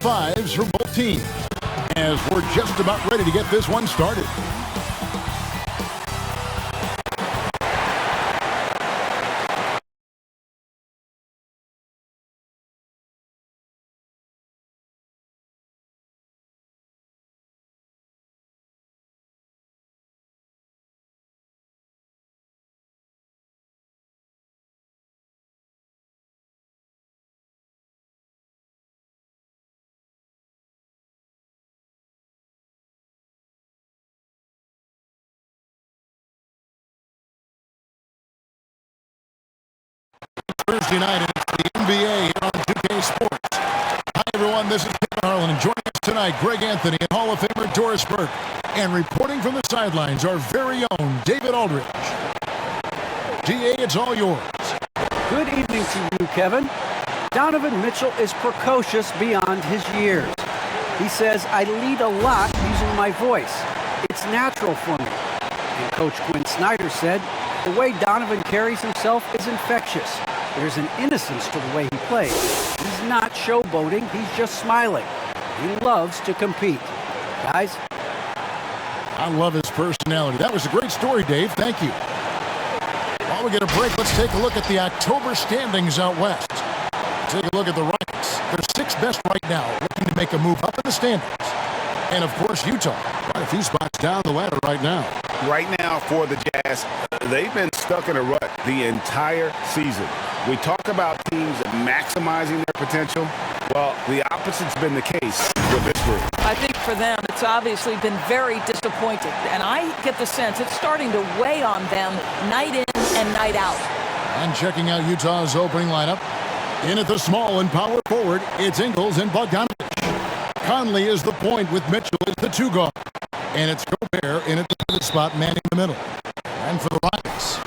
fives for both teams, as we're just about ready to get this one started. Thursday night, and it's the NBA here on 2K Sports. Hi, everyone. This is Kevin Harlan, and joining us tonight, Greg Anthony and Hall of Famer Doris Burke. And reporting from the sidelines, our very own David Aldridge. DA, it's all yours. Good evening to you, Kevin. Donovan Mitchell is precocious beyond his years. He says, I lead a lot using my voice. It's natural for me. And Coach Quinn Snyder said, the way Donovan carries himself is infectious. There's an innocence to the way he plays. He's not showboating, he's just smiling. He loves to compete. Guys? I love his personality. That was a great story, Dave. Thank you. While we get a break, let's take a look at the October standings out west. Take a look at the Rockets. They're sixth best right now, looking to make a move up in the standings. And, of course, Utah, quite a few spots down the ladder right now. Right now for the Jazz, they've been stuck in a rut the entire season. We talk about teams maximizing their potential. Well, the opposite's been the case with this group. I think for them, it's obviously been very disappointing. And I get the sense it's starting to weigh on them night in and night out. And checking out Utah's opening lineup. In at the small and power forward, it's Ingles and Bogdanovich. Conley is the point with Mitchell as the two guard. And it's Gobert in at the third spot, manning the middle. And for the Rockets,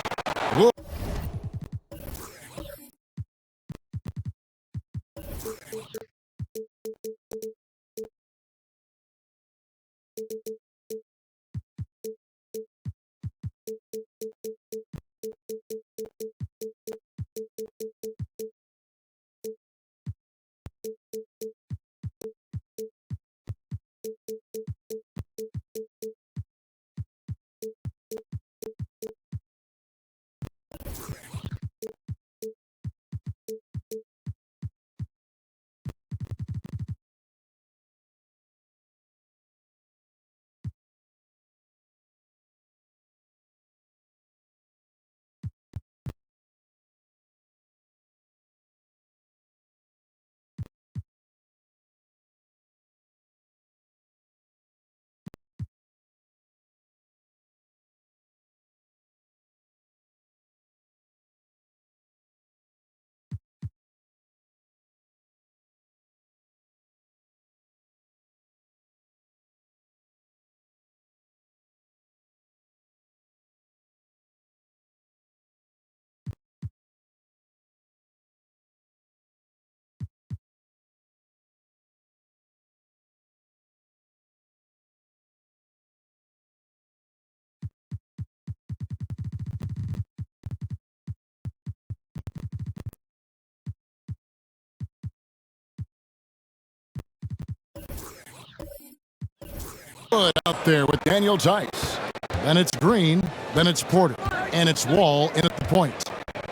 good out there with Daniel Tice. Then it's Green, then it's Porter, and it's Wall in at the point.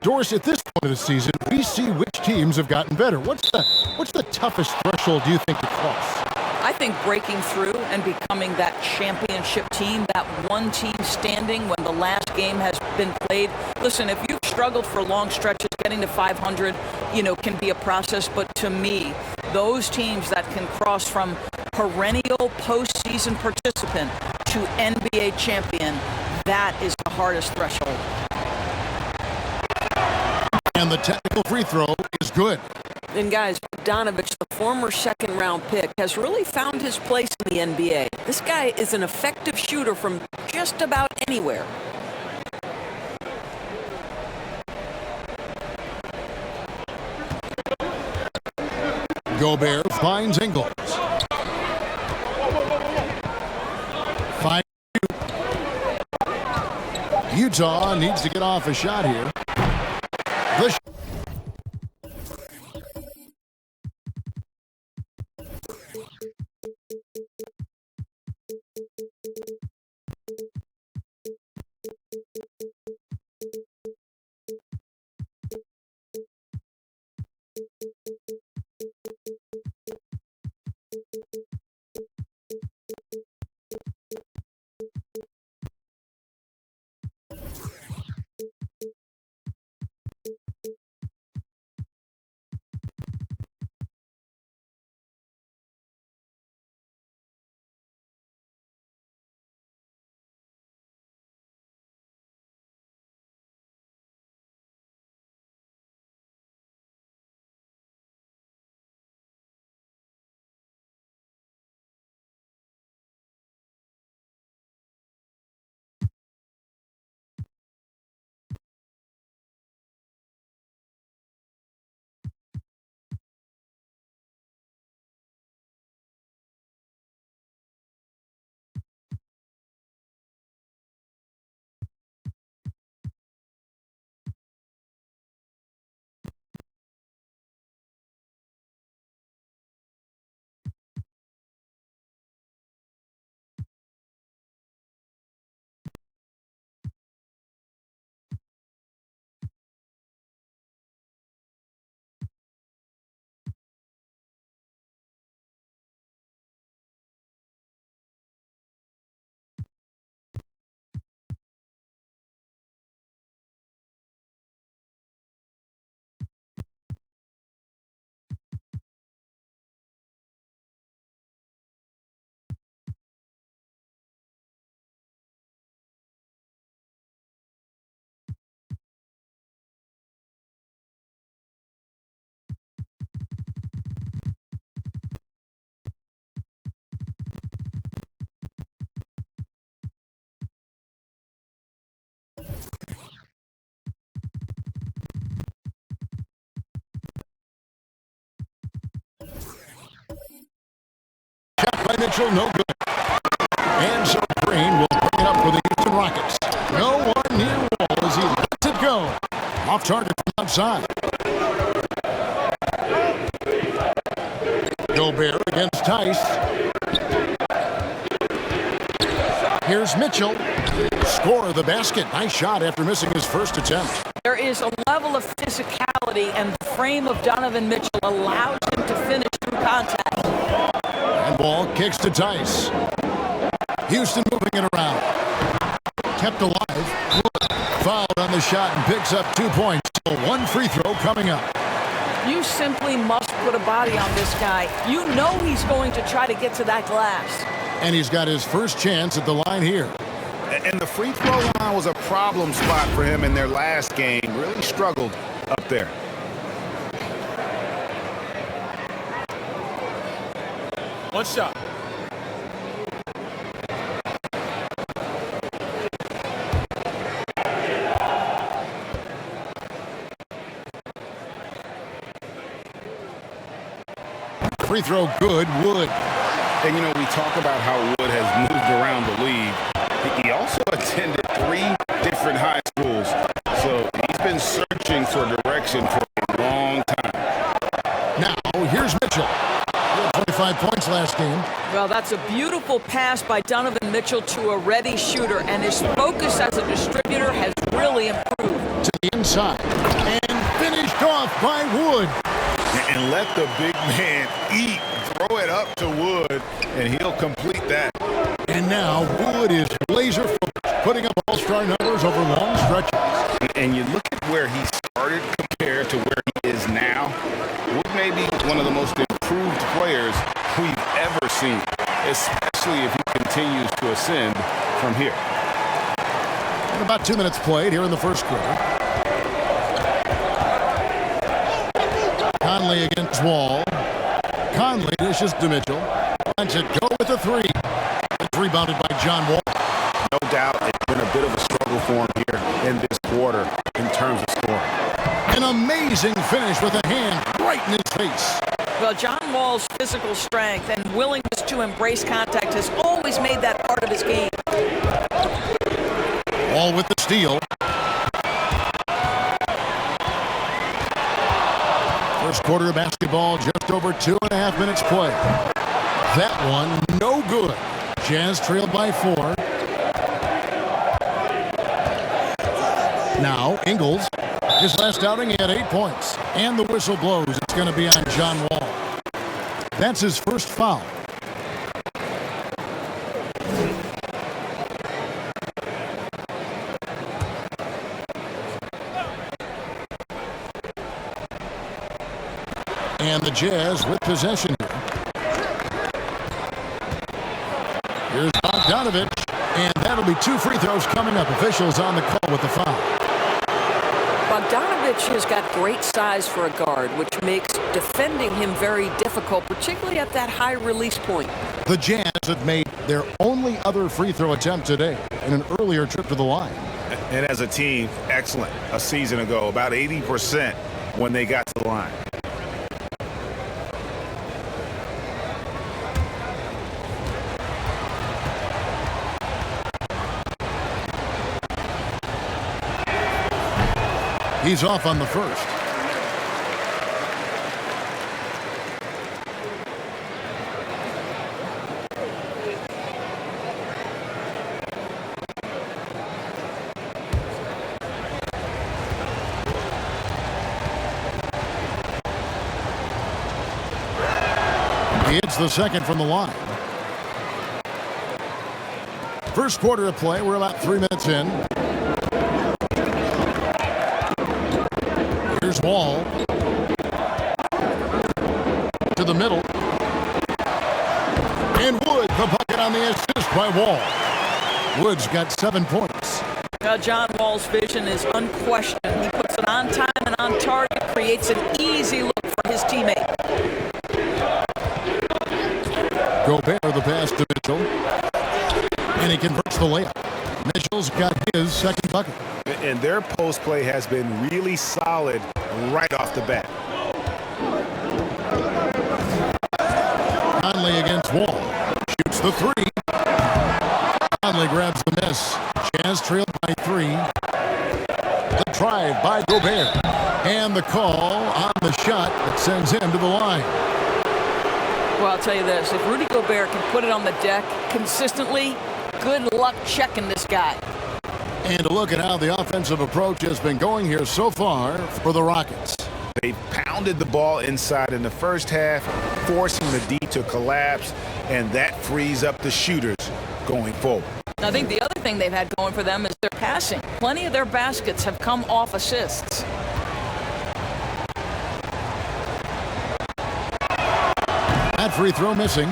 Doris, at this point of the season, we see which teams have gotten better. What's the toughest threshold do you think to cross? I think breaking through and becoming that championship team, that one team standing when the last game has been played. Listen, if you've struggled for long stretches, getting to 500, can be a process. But to me, those teams that can cross from perennial postseason participant to NBA champion, that is the hardest threshold. And the technical free throw is good. And guys, Bogdanovich, the former second-round pick, has really found his place in the NBA. This guy is an effective shooter from just about anywhere. Gobert finds Ingles. 5-2. Utah needs to get off a shot here. by Mitchell, no good. And so Green will bring it up for the Houston Rockets. No one near Wall as he lets it go. Off target from outside. Gobert against Tice. Here's Mitchell. Score the basket. Nice shot after missing his first attempt. There is a level of physicality, and the frame of Donovan Mitchell allows him to finish through contact. And Wall kicks to Tice. Houston moving it around. Kept alive. Fouled on the shot and picks up 2 points. So one free throw coming up. You simply must put a body on this guy. You know he's going to try to get to that glass. And he's got his first chance at the line here. And the free throw line was a problem spot for him in their last game. Really struggled up there. One shot. Free throw good, Wood. And, you know, we talk about how Wood has moved around the league. He also attended 3 different high schools. So he's been searching for direction for a long time. Now, here's Mitchell. He had 25 points last game. Well, that's a beautiful pass by Donovan Mitchell to a ready shooter, and his focus as a distributor has really improved. To the inside. And finished off by Wood. And let the big man eat. Throw it up to Wood, and he'll complete that. And now Wood is laser focused, putting up all-star numbers over long stretches. And you look at where he started compared to where he is now. Wood may be one of the most improved players we've ever seen, especially if he continues to ascend from here. And about 2 minutes played here in the first quarter. Conley against Wall. Conley dishes to Mitchell. Lets it go with a 3. It's rebounded by John Wall. No doubt it's been a bit of a struggle for him here in this quarter in terms of scoring. An amazing finish with a hand right in his face. Well, John Wall's physical strength and willingness to embrace contact has always made that part of his game. Wall with the steal. First quarter of basketball, just over 2.5 minutes play. That one, no good. Jazz trailed by 4. Now, Ingles. His last outing, he had 8 points. And the whistle blows. It's going to be on John Wall. That's his first foul. And the Jazz with possession here. Here's Bogdanovich, and that'll be 2 free throws coming up. Officials on the call with the foul. Bogdanovich has got great size for a guard, which makes defending him very difficult, particularly at that high release point. The Jazz have made their only other free throw attempt today in an earlier trip to the line. And as a team, excellent. A season ago, about 80% when they got to the line. He's off on the first. He hits the second from the line. First quarter of play, we're about 3 minutes in. Here's Wall. To the middle. And Wood, the bucket on the assist by Wall. Wood's got 7 points. John Wall's vision is unquestioned. He puts it on time and on target, creates an easy look for his teammate. Gobert the pass to Mitchell. And he converts the layup. Mitchell's got his second bucket. And their post play has been really solid right off the bat. Conley against Wall. shoots the three. Conley grabs the miss. Jazz trailed by 3. The drive by Gobert. And the call on the shot that sends him to the line. Well, I'll tell you this. If Rudy Gobert can put it on the deck consistently, good luck checking this guy. And to look at how the offensive approach has been going here so far for the Rockets. They pounded the ball inside in the first half, forcing the D to collapse, and that frees up the shooters going forward. I think the other thing they've had going for them is their passing. Plenty of their baskets have come off assists. That free throw missing.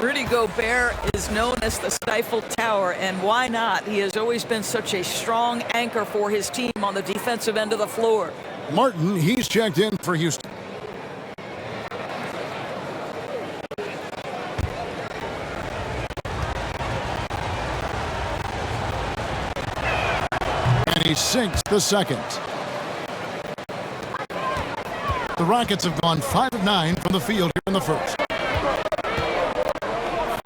Rudy Gobert is known as the Stifle Tower, and why not? He has always been such a strong anchor for his team on the defensive end of the floor. Martin, he's checked in for Houston. And he sinks the second. The Rockets have gone 5 of 9 from the field here in the first.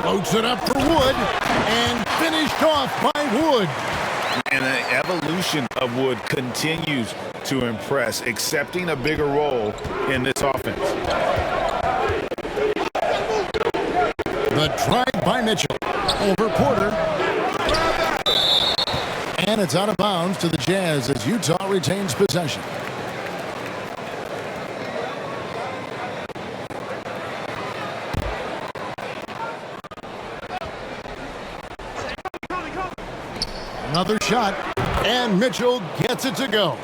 Floats it up for Wood, and finished off by Wood. And the evolution of Wood continues to impress, accepting a bigger role in this offense. The drive by Mitchell over Porter. And it's out of bounds to the Jazz as Utah retains possession. Another shot, and Mitchell gets it to go.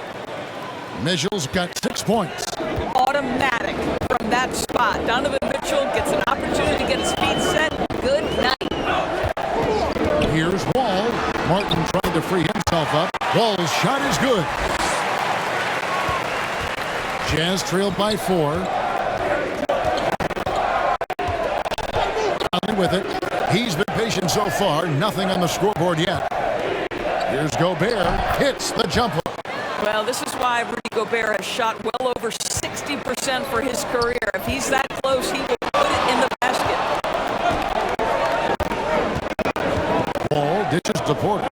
Mitchell's got 6 points. Automatic from that spot. Donovan Mitchell gets an opportunity to get his feet set. Good night. Here's Wall. Martin trying to free himself up. Wall's shot is good. Jazz trailed by 4. Conley with it. He's been patient so far. Nothing on the scoreboard yet. Here's Gobert, hits the jumper. Well, this is why Rudy Gobert has shot well over 60% for his career. If he's that close, he will put it in the basket. Ball ditches to Porter.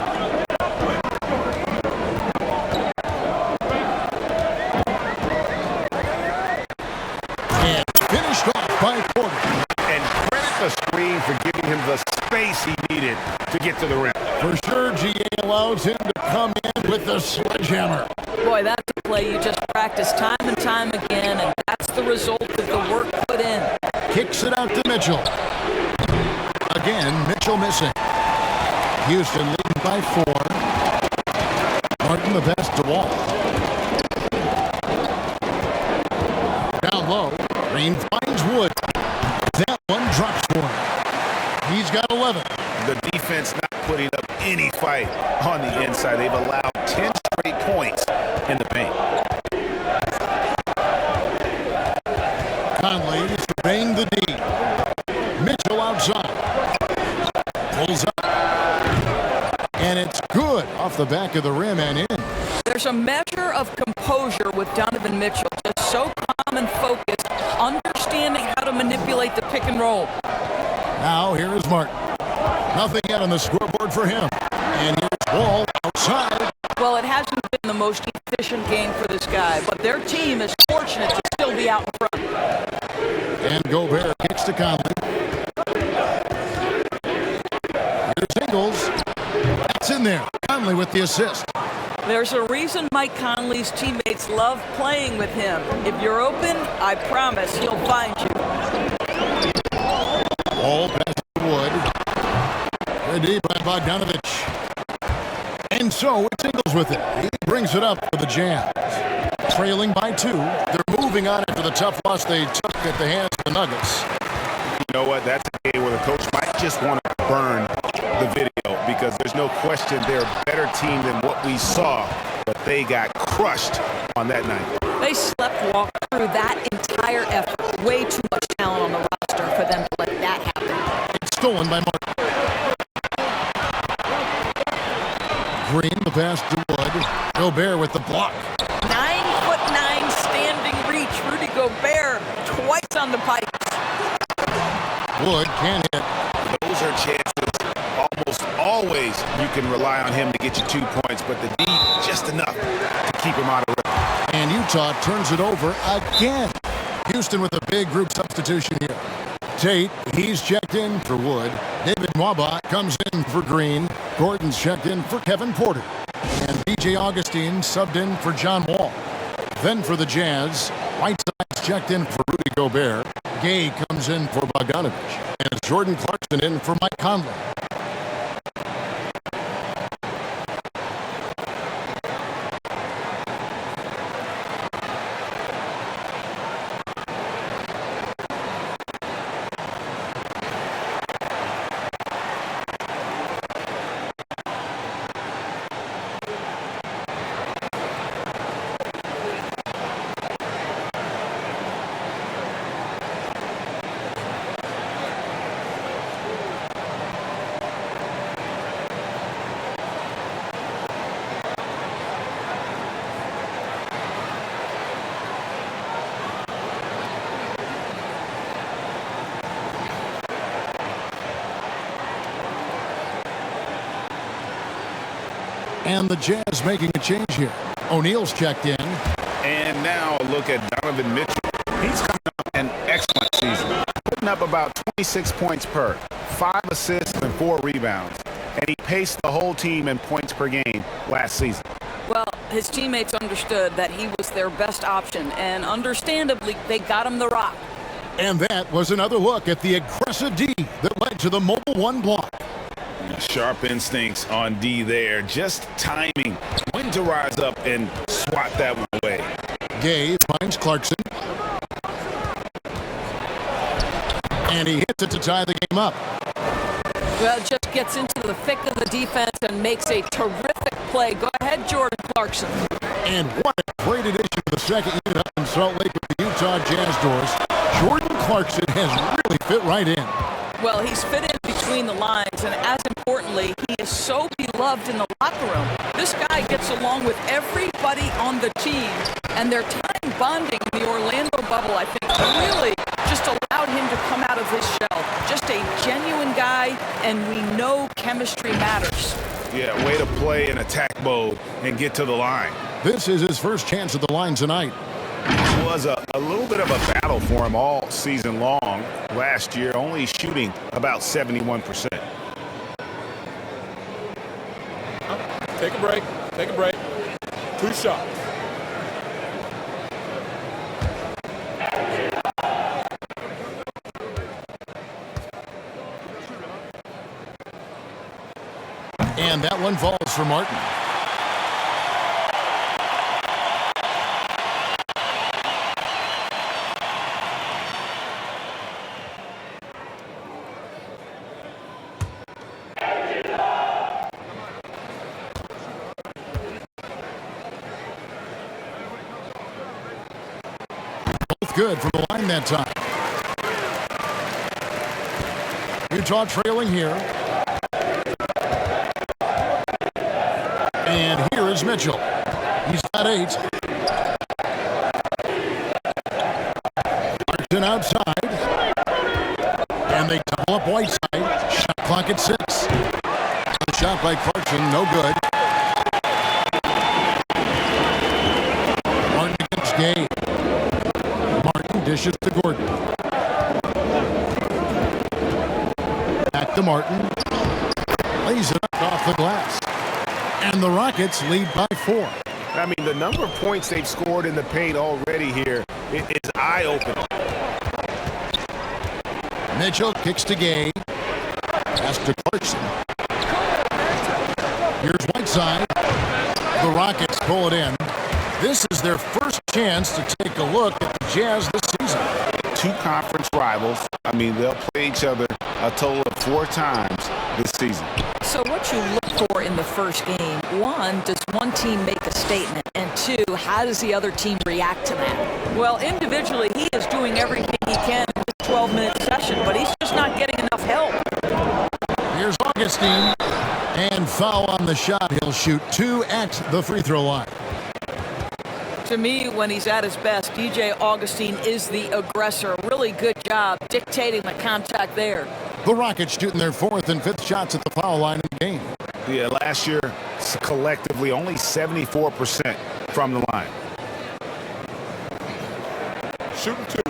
And finished off by Porter. And credit the screen for giving him the space he needed to get to the rim. For sure, GA allows him to come in with the sledgehammer. Boy, that's a play you just practice time and time again, and that's the result of the work put in. Kicks it out to Mitchell. Again, Mitchell missing. Houston leading by 4. Martin the pass to Wall. Down low, Green finds Wood. That one drops for him. He's got 11. The defense not putting up any fight on the inside. They've allowed 10 straight points in the paint. Conley surveying the D. Mitchell outside. Pulls up. And it's good off the back of the rim and in. There's a measure of composure with Donovan Mitchell, just so calm and focused, understanding how to manipulate the pick and roll. Now here is Martin. Nothing yet on the scoreboard for him. And here's Wall outside. Well, it hasn't been the most efficient game for this guy, but their team is fortunate to still be out in front. And Gobert kicks to Conley. Here's Ingles. That's in there. Conley with the assist. There's a reason Mike Conley's teammates love playing with him. If you're open, I promise he'll find you. Ball pass to Wood. Good deep by Bogdanovich. And so it's Ingles with it. He brings it up for the Jazz. Trailing by 2. They're moving on after the tough loss they took at the hands of the Nuggets. You know what? That's a game where the coach might just want to burn the video because there's no question they're a better team than what we saw, but they got crushed on that night. They slept-walked through that entire effort. Way too much talent on the roster for them to let that happen. It's stolen by Martin. Green, the pass to Wood. Gobert with the block. 9'9" standing reach. Rudy Gobert twice on the pipes. Wood can't hit. Those those are chances. Almost always you can rely on him to get you 2 points, but the D just enough to keep him out of it. And Utah turns it over again. Houston with a big group substitution here. Tate, he's checked in for Wood. David Mwaba comes in for Green. Gordon's checked in for Kevin Porter. And B.J. Augustine subbed in for John Wall. Then for the Jazz, Whiteside's checked in for Rudy Gobert. Gay comes in for Bogdanovich. And Jordan Clarkson in for Mike Conley. And the Jazz making a change here. O'Neal's checked in. And now a look at Donovan Mitchell. He's coming up an excellent season, putting up about 26 points per, 5 assists and 4 rebounds. And he paced the whole team in points per game last season. Well, his teammates understood that he was their best option, and understandably, they got him the rock. And that was another look at the aggressive D that led to the mobile one block. Sharp instincts on D there, just timing when to rise up and swat that one away. Gay finds Clarkson. And he hits it to tie the game up. Well, just gets into the thick of the defense and makes a terrific play. Go ahead, Jordan Clarkson. And what a great addition to the second unit up in Salt Lake with the Utah Jazz doors. Jordan Clarkson has really fit right in. Well, he's fit in between the lines, and as importantly, he is so beloved in the locker room. This guy gets along with everybody on the team, and their time bonding in the Orlando bubble, I think, really just allowed him to come out of his shell. Just a genuine guy, and we know chemistry matters. Yeah, way to play in attack mode and get to the line. This is his first chance at the line tonight. It was a little bit of a battle for him all season long. Last year, only shooting about 71%. Take a break. Take a break. 2 shots. And that one falls for Martin. Good from the line that time. Utah trailing here. And here is Mitchell. He's got 8. Clarkson outside. And they double up Whiteside. Shot clock at 6. The shot by Clarkson, no good. Martin against Gay. Dishes to Gordon. Back to Martin. Lays it up off the glass. And the Rockets lead by 4. I mean, the number of points they've scored in the paint already here is eye-opening. Mitchell kicks to Gay. Pass to Clarkson. Here's Whiteside. The Rockets pull it in. This is their first chance to take a look at the Jazz this season. 2 conference rivals. I mean, they'll play each other a total of 4 times this season. So what you look for in the first game, 1, does one team make a statement? And 2, how does the other team react to that? Well, individually, he is doing everything he can in this 12-minute session, but he's just not getting enough help. Here's Augustine. And foul on the shot. He'll shoot 2 at the free throw line. To me, when he's at his best, DJ Augustine is the aggressor. Really good job dictating the contact there. The Rockets shooting their 4th and 5th shots at the foul line in the game. Yeah, last year, collectively, only 74% from the line. Shooting 2.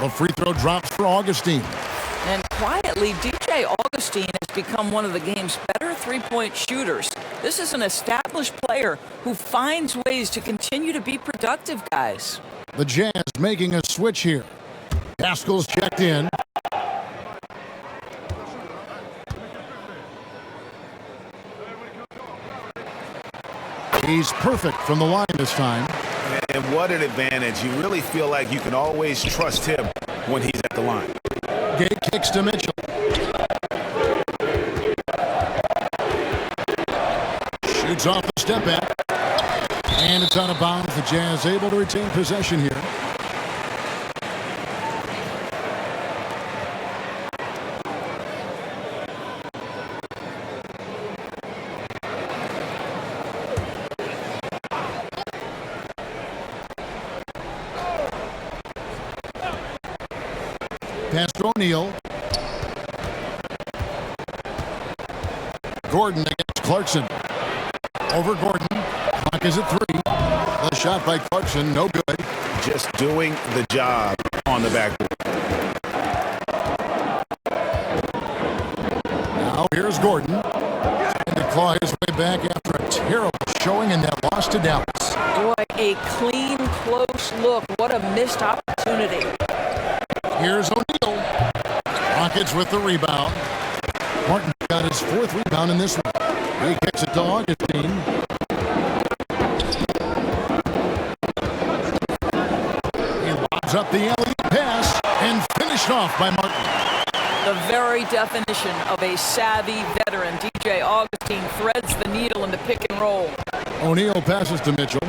The free throw drops for Augustine. And quietly, DJ Augustine has become one of the game's better three-point shooters. This is an established player who finds ways to continue to be productive, guys. The Jazz making a switch here. Pascal's checked in. He's perfect from the line this time. And what an advantage. You really feel like you can always trust him when he's at the line. Gay kicks to Mitchell. Shoots off the step back. And it's out of bounds. The Jazz able to retain possession here. Pass to O'Neal. Gordon against Clarkson. Over Gordon. Clock is at 3. The shot by Clarkson, no good. Just doing the job on the backboard. Now here's Gordon. Trying to claw his way back after a terrible showing in that loss to Dallas. Boy, a clean, close look. What a missed opportunity. Here's O'Neal. Rockets with the rebound. Martin got his 4th rebound in this one. He kicks it to Augustine. He lobs up the alley pass and finished off by Martin. The very definition of a savvy veteran. DJ Augustine threads the needle in the pick and roll. O'Neal passes to Mitchell.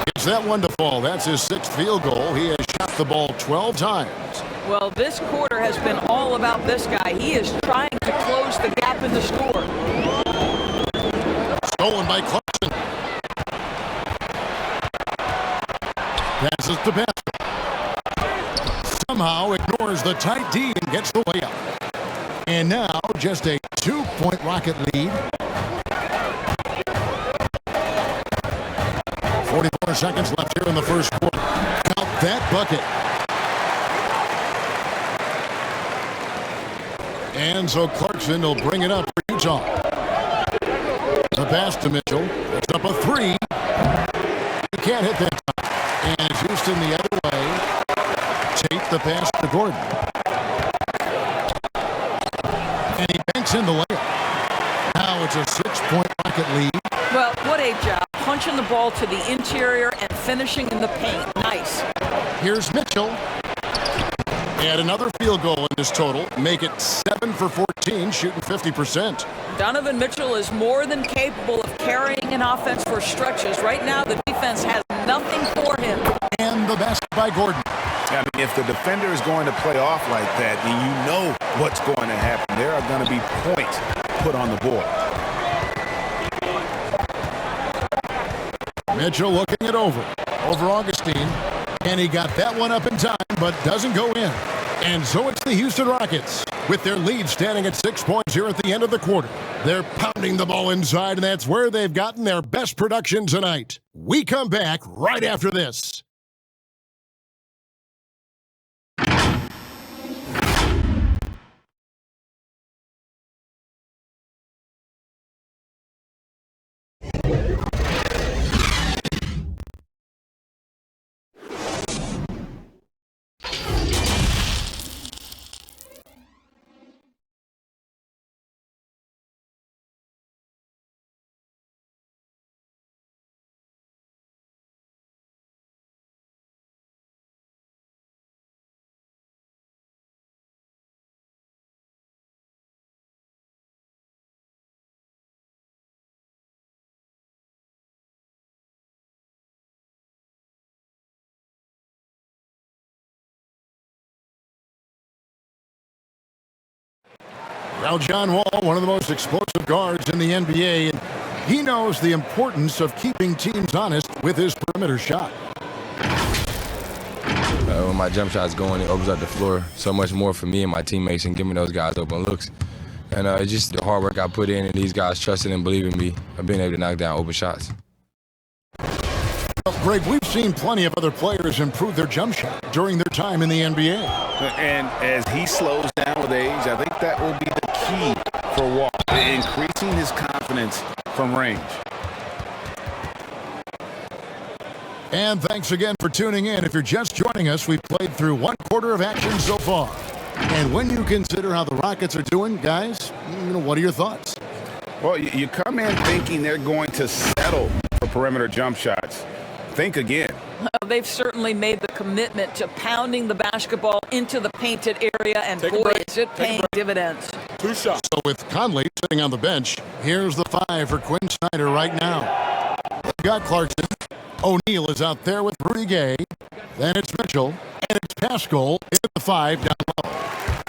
Gets that one to fall. That's his 6th field goal. He has shot the ball 12 times. Well, this quarter has been all about this guy. He is trying to close the gap in the score. Stolen by Clarkson. Passes to Pascal. Somehow ignores the tight D and gets the layup. And now just a 2-point Rocket lead. 44 seconds left here in the first quarter. Count that bucket. And so Clarkson will bring it up for Utah. The pass to Mitchell. It's up a 3. He can't hit that time. And Houston the other way. Tate the pass to Gordon. And he banks in the layup. Now it's a 6-point Rocket lead. Well, what a job. Punching the ball to the interior and finishing in the paint. Nice. Here's Mitchell. Add another field goal in this total. Make it 7 for 14, shooting 50%. Donovan Mitchell is more than capable of carrying an offense for stretches. Right now, the defense has nothing for him. And the basket by Gordon. I mean, if the defender is going to play off like that, then you know what's going to happen. There are going to be points put on the board. Mitchell looking it over Augustine. And he got that one up in time, but doesn't go in. And so it's the Houston Rockets with their lead standing at 6 points here at the end of the quarter. They're pounding the ball inside, and that's where they've gotten their best production tonight. We come back right after this. Now, John Wall, one of the most explosive guards in the NBA, and he knows the importance of keeping teams honest with his perimeter shot. When my jump shot's going, it opens up the floor so much more for me and my teammates and giving those guys open looks. And it's just the hard work I put in and these guys trusting and believing me of being able to knock down open shots. Well, Greg, we've seen plenty of other players improve their jump shot during their time in the NBA. And as he slows down with age, I think that will be the key for Wall, increasing his confidence from range. And thanks again for tuning in. If you're just joining us, we've played through one quarter of action so far. And when you consider how the Rockets are doing, guys, what are your thoughts? Well, you come in thinking they're going to settle for perimeter jump shots. Think again. They've certainly made the commitment to pounding the basketball into the painted area, and boy, is it paying dividends. 2 shots. So with Conley sitting on the bench, here's the 5 for Quinn Snyder right now. We've got Clarkson. O'Neal is out there with Rudy Gay. Then it's Mitchell. And it's Pascal in the 5 down low.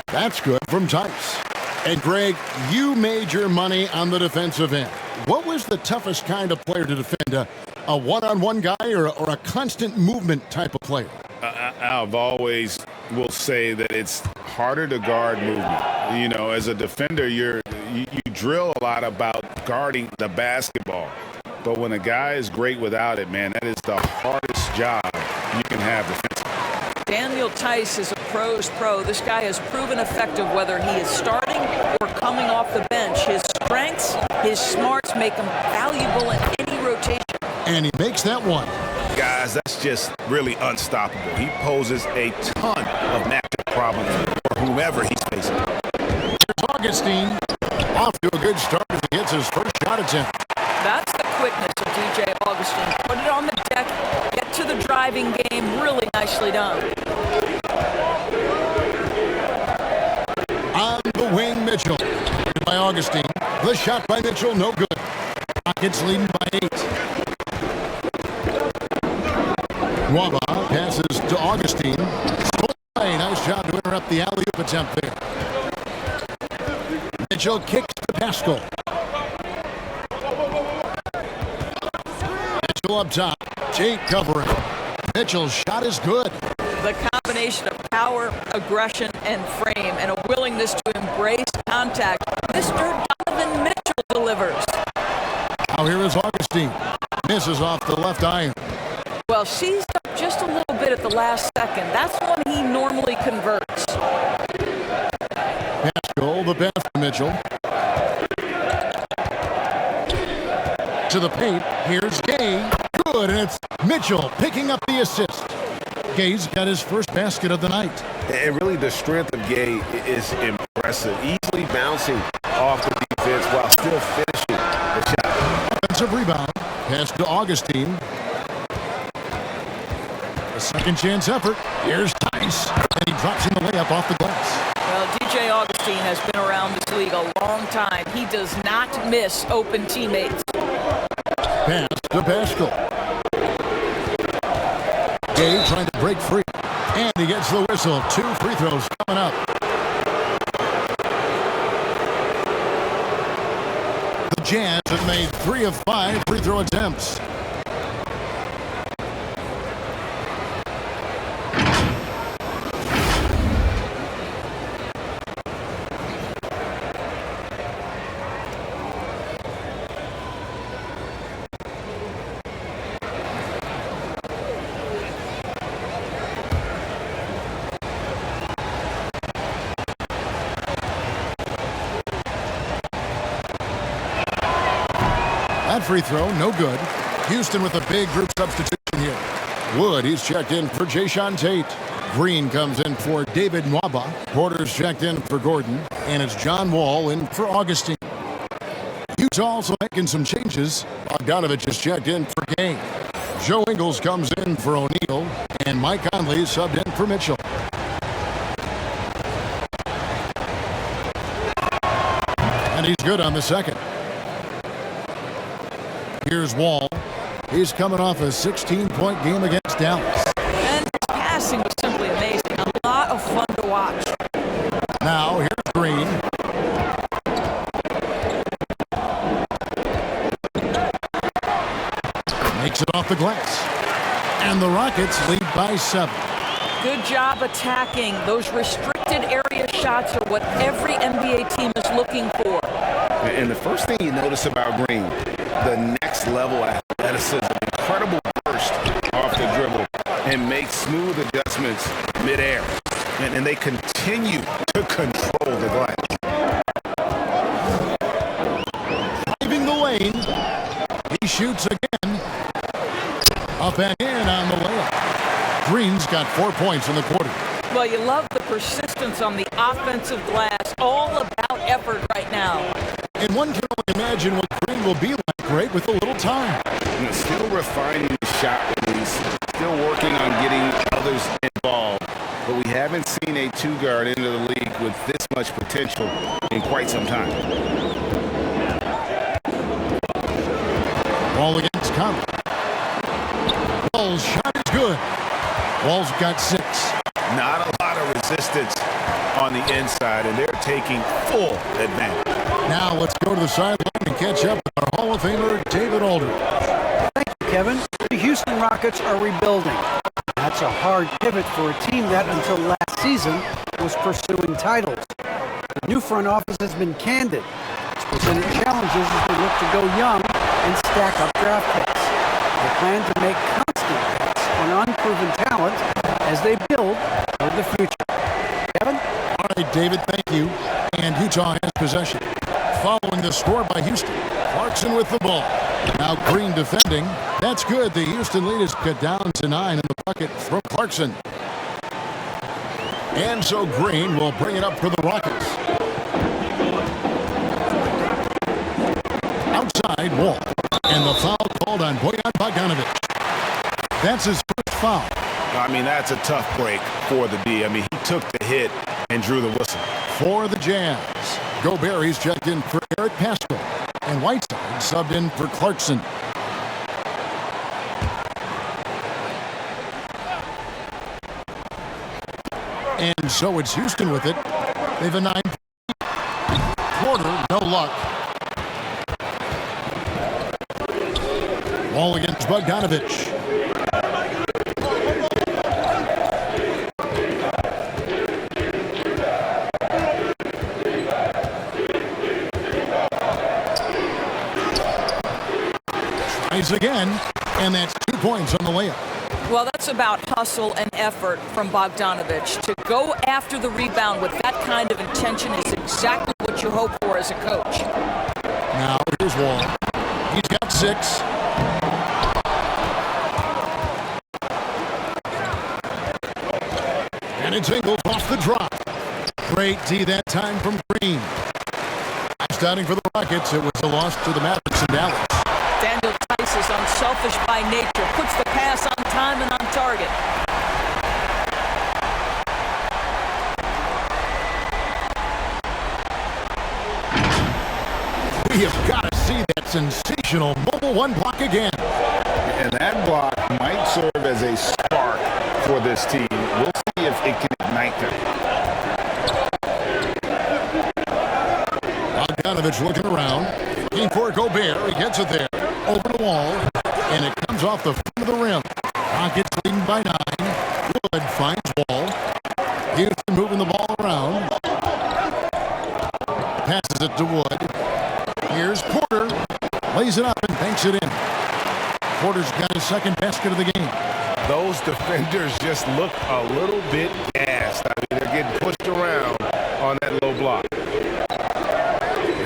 That's good from Tice. And Greg, you made your money on the defensive end. What was the toughest kind of player to defend? A one-on-one guy or a constant movement type of player? I've always will say that it's harder to guard movement. You know, as a defender, you drill a lot about guarding the basketball. But when a guy is great without it, man, that is the hardest job you can have defensively. Daniel Tice is a pro's pro. This guy has proven effective whether he is starting or coming off the bench. His strengths, his smarts make him valuable in any rotation. And he makes that one. Guys, that's just really unstoppable. He poses a ton of matchup problems for whomever he's facing. Here's Augustine. Off to a good start as he gets his first shot attempt. That's the quickness of DJ Augustine. Put it on the deck, get to the driving game. Really nicely done. On the wing, Mitchell. By Augustine. The shot by Mitchell, no good. Rockets leading by 8. Nwaba passes to Augustine. Nice job to interrupt the alley-oop attempt there. Mitchell kicks to Pascal. Mitchell up top. Tate covering. Mitchell's shot is good. The combination of power, aggression, and frame, and a willingness to embrace contact. Mr. Donovan Mitchell delivers. Now here is Augustine. Misses off the left iron. Well, seized up just a little bit at the last second. That's when he normally converts. Pascal, the pass to Mitchell. To the paint. Here's Gay. Good, and it's Mitchell picking up the assist. Gay's got his first basket of the night. And really the strength of Gay is impressive. Easily bouncing off the defense while still finishing the shot. Offensive rebound. Pass to Augustine. A second chance effort. Here's Tice. And he drops in the layup off the glass. Well, DJ Augustine has been around this league a long time. He does not miss open teammates. Pass to Pascal. Gay trying to break free. And he gets the whistle. 2 free throws coming up. The Jazz have made 3 of 5 free throw attempts. That free throw, no good. Houston with a big group substitution here. Wood, he's checked in for Jayshawn Tate. Green comes in for David Nwaba. Porter's checked in for Gordon. And it's John Wall in for Augustine. Utah also making some changes. Bogdanovich is checked in for Gay. Joe Ingles comes in for O'Neal. And Mike Conley subbed in for Mitchell. And he's good on the second. Here's Wall. He's coming off a 16-point game against Dallas. And his passing was simply amazing. A lot of fun to watch. Now, here's Green. the glass. And the Rockets lead by 7. Good job attacking. Those restricted area shots are what every NBA team is looking for. And the first thing you notice about Green, the next level athleticism, incredible burst off the dribble, and make smooth adjustments midair. And they continue to control the glass. Driving the lane. He shoots again. Up and in on the layup. Green's got 4 points in the quarter. Well, you love the persistence on the offensive glass. All about effort right now. And one can only imagine what Green will be like, right, with a little time. Still refining the shot release, still working on getting others involved. But we haven't seen a two-guard into the league with this much potential in quite some time. Ball against Conley. Wall's shot is good. Wall's got 6. Not a lot of resistance on the inside, and they're taking full advantage. Now let's go to the sideline and catch up with our Hall of Famer, David Aldridge. Thank you, Kevin. The Houston Rockets are rebuilding. That's a hard pivot for a team that until last season was pursuing titles. The new front office has been candid. It's presented challenges as they look to go young and stack up draft picks. They plan to make constant bets on unproven talent as they build for the future. Kevin? All right, David, thank you. And Utah has possession. Following the score by Houston, Clarkson with the ball. Now Green defending. That's good. The Houston lead is cut down to 9 in the bucket from Clarkson. And so Green will bring it up for the Rockets. Outside Wall. And the foul called on Bojan Bogdanovic. That's his first foul. I mean, that's a tough break for the D. I mean, he took the hit and drew the whistle. For the Jazz, Gobert's checked in for Eric Pascal, and Whiteside subbed in for Clarkson. And so it's Houston with it. They've a 9. Quarter, no luck. Ball against Bogdanovic. Tries again, and that's 2 points on the layup. Well, that's about hustle and effort from Bogdanovic. To go after the rebound with that kind of intention is exactly what you hope for as a coach. Now here's Wall. He's got 6. And it's Ingles off the drop. Great D that time from Green. Starting for the Rockets, it was a loss to the Mavericks in Dallas. Daniel Tice is unselfish by nature, puts the pass on time and on target. We have got to see that sensational mobile one block again. And that block might serve as a spark for this team. We'll see if it can ignite them. Bogdanovic looking around. Looking for Gobert. He gets it there. Over the wall. And it comes off the front of the rim. Rockets leading by 9. Wood finds Wall. Houston moving the ball around. Passes it to Wood. Here's Porter. Lays it up and banks it in. Porter's got his second basket of the game. Those defenders just look a little bit gassed. I mean, they're getting pushed around on that low block.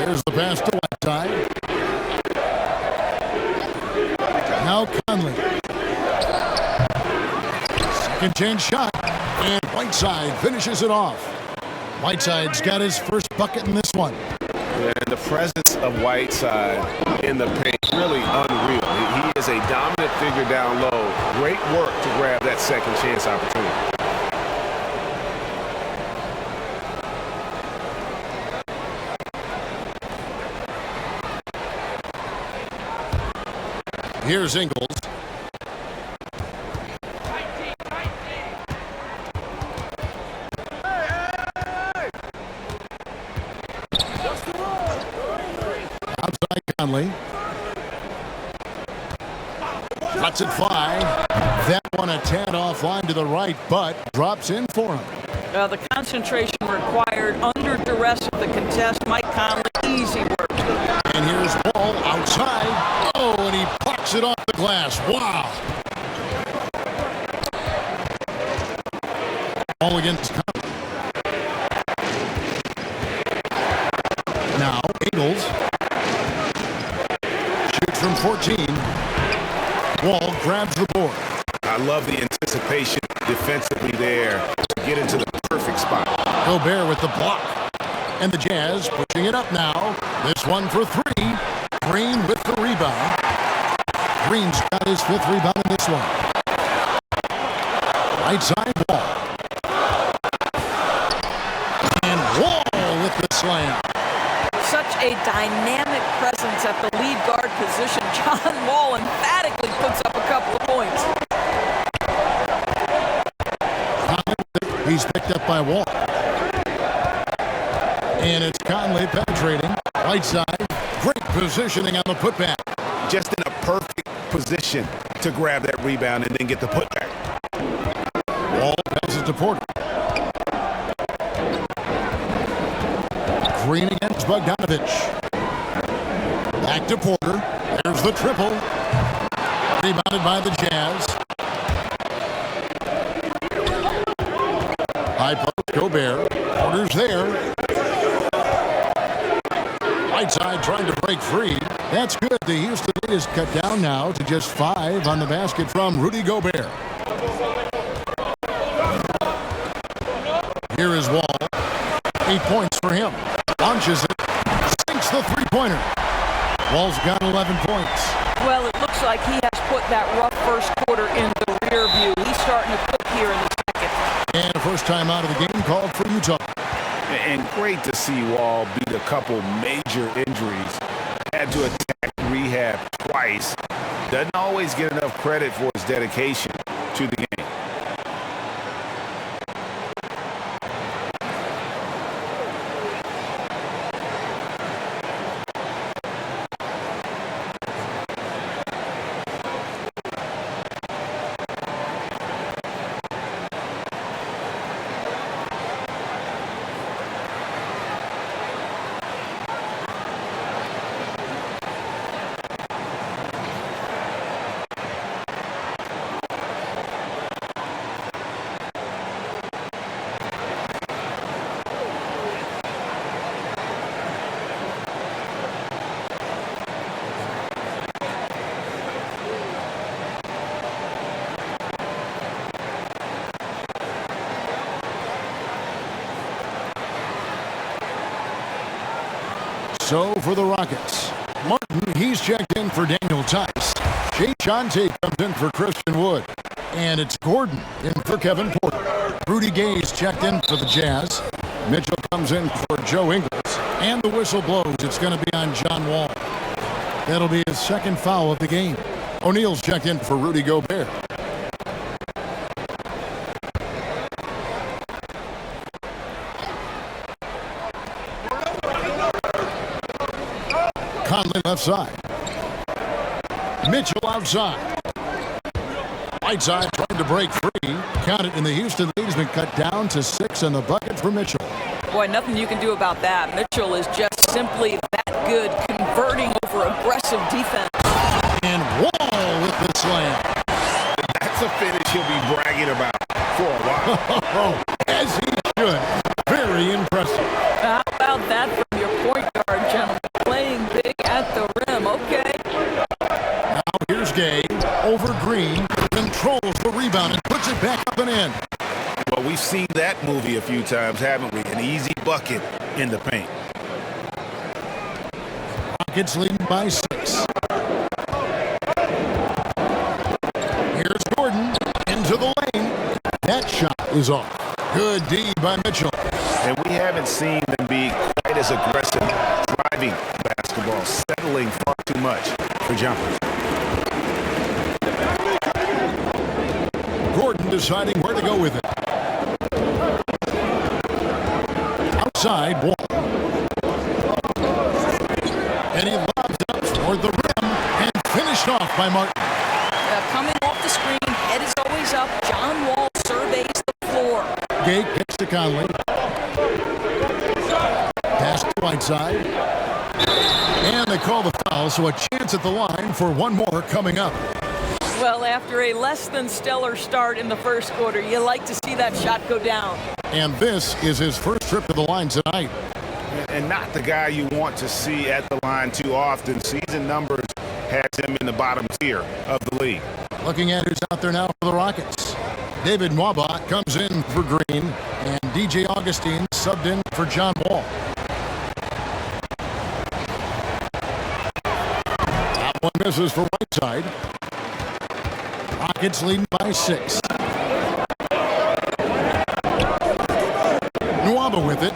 There's the pass to Whiteside. Now Conley. Second chance shot. And Whiteside finishes it off. Whiteside's got his first bucket in this one. And the presence of Whiteside in the paint, really unreal. He is a dominant figure down low. Great work to grab that second chance opportunity. Here's Ingles. Outside Conley. Lets it fly. That one a tad offline to the right, but drops in for him. The concentration required under duress of the contest. Mike Conley, easy work. And here's Wall outside. Oh, and he pucks it off the glass. Wow. Ball against Conley. Now, Ingles shoots from 14. Wall grabs the board. I love the anticipation defensively there to get into the perfect spot. Gobert with the block. And the Jazz pushing it up now. This one for three. Green with the rebound. Green's got his 5th rebound in this one. Right side, Wall. And Wall with the slam. Such a dynamic presence at the lead guard position. John Wall emphatically puts up a couple of points. He's picked up by Wall. And it's Conley penetrating. Right side. Great positioning on the putback. Just in a perfect position to grab that rebound and then get the putback. Wall passes it to Porter. Green against Bogdanovich. Back to Porter. There's the triple. Rebounded by the Jazz. High post, Gobert. Porter's there. Right side trying to break free. That's good. The Houston lead is cut down now to just 5 on the basket from Rudy Gobert. Here is Wall. 8 points for him. Launches it. Sinks the three-pointer. Wall's got 11 points. Well, it looks like he has put that rough first quarter in the rear view. He's starting to cook here in the second. And a first time out of the game called for Utah. And great to see Wall beat a couple major injuries. Had to attack rehab twice. Doesn't always get enough credit for his dedication to the game. So for the Rockets, Martin, he's checked in for Daniel Tice. Shea Shante comes in for Christian Wood. And it's Gordon in for Kevin Porter. Rudy Gay's checked in for the Jazz. Mitchell comes in for Joe Ingles. And the whistle blows. It's going to be on John Wall. That'll be his 2nd foul of the game. O'Neal's checked in for Rudy Gobert. Conley left side. Mitchell outside. Right side trying to break free. Count it, and the Houston lead has been cut down to 6 on the bucket for Mitchell. Boy, nothing you can do about that. Mitchell is just simply that good, converting over aggressive defense. And Wall with the slam. That's a finish he'll be bragging about for a while. As he should. Very impressive. How about that from your point guard, gentlemen? Playing big at the rim. Okay. Now here's Gay. Over Green. Controls the rebound and puts it back up and in. Well, we've seen that movie a few times, haven't we? An easy bucket in the paint. Rockets leading by 6. Here's Gordon into the lane. That shot is off. Good D by Mitchell. And we haven't seen them be quite as aggressive driving basketball, settling far too much for jumpers. Gordon deciding where to go with it. Outside, Wall. And he lobs it up toward the rim and finished off by Martin. Coming wakes up, John Wall surveys the floor. Gate gets to Conley. Pass to Whiteside. And they call the foul, so a chance at the line for one more coming up. Well, after a less than stellar start in the first quarter, you like to see that shot go down. And this is his first trip to the line tonight. And not the guy you want to see at the line too often. Season numbers has him in the bottom tier of the league. Looking at who's out there now for the Rockets. David Nwaba comes in for Green, and DJ Augustine subbed in for John Wall. That one misses for Whiteside. Rockets leading by 6. Nwaba with it.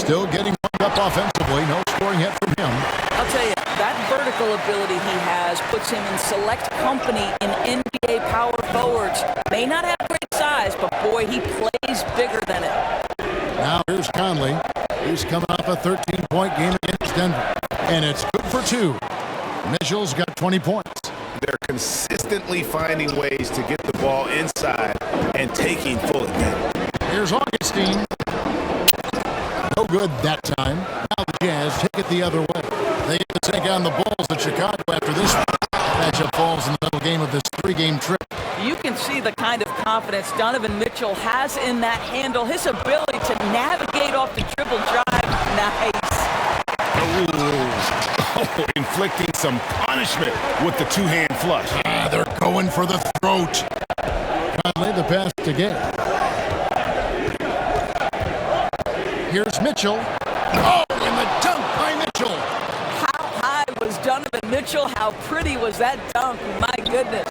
Still getting warmed up offensively. No scoring yet from him. I'll tell you, that vertical ability he has puts him in select company in NBA power forwards. May not have great size, but boy, he plays bigger than it. Now here's Conley. He's coming off a 13-point game against Denver. And it's good for 2. Mitchell's got 20 points. They're consistently finding ways to get the ball inside and taking full advantage. Here's Augustine. No good that time. Now the Jazz take it the other way. They get to take on the Bulls at Chicago after this matchup falls in the middle game of this 3-game trip. You can see the kind of confidence Donovan Mitchell has in that handle. His ability to navigate off the dribble drive. Nice. Oh, inflicting some punishment with the 2-hand flush. They're going for the throat. Conley, the pass to Gay. Here's Mitchell. Oh, and the dunk by Mitchell. How high was Donovan Mitchell? How pretty was that dunk? My goodness.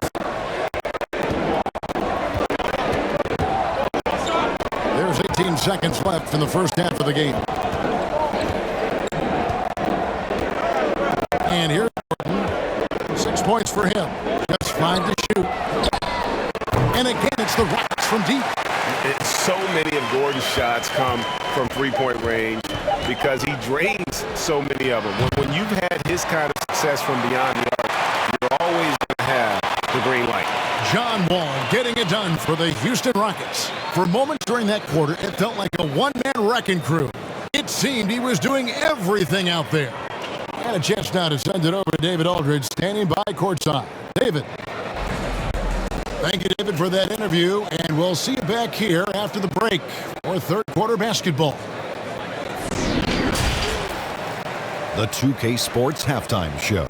There's 18 seconds left in the first half of the game. And here's Gordon. 6 points for him. Just 5 to shoot. And again, it's the Rockets from deep. So many of Gordon's shots come from three-point range because he drains so many of them. When you've had his kind of success from beyond the arc, you're always going to have the green light. John Wall getting it done for the Houston Rockets. For moments during that quarter, it felt like a one-man wrecking crew. It seemed he was doing everything out there. And a chance now to send it over to David Aldridge, standing by courtside. David. Thank you, David, for that interview, and we'll see you back here after the break for third quarter basketball. The 2K Sports Halftime Show.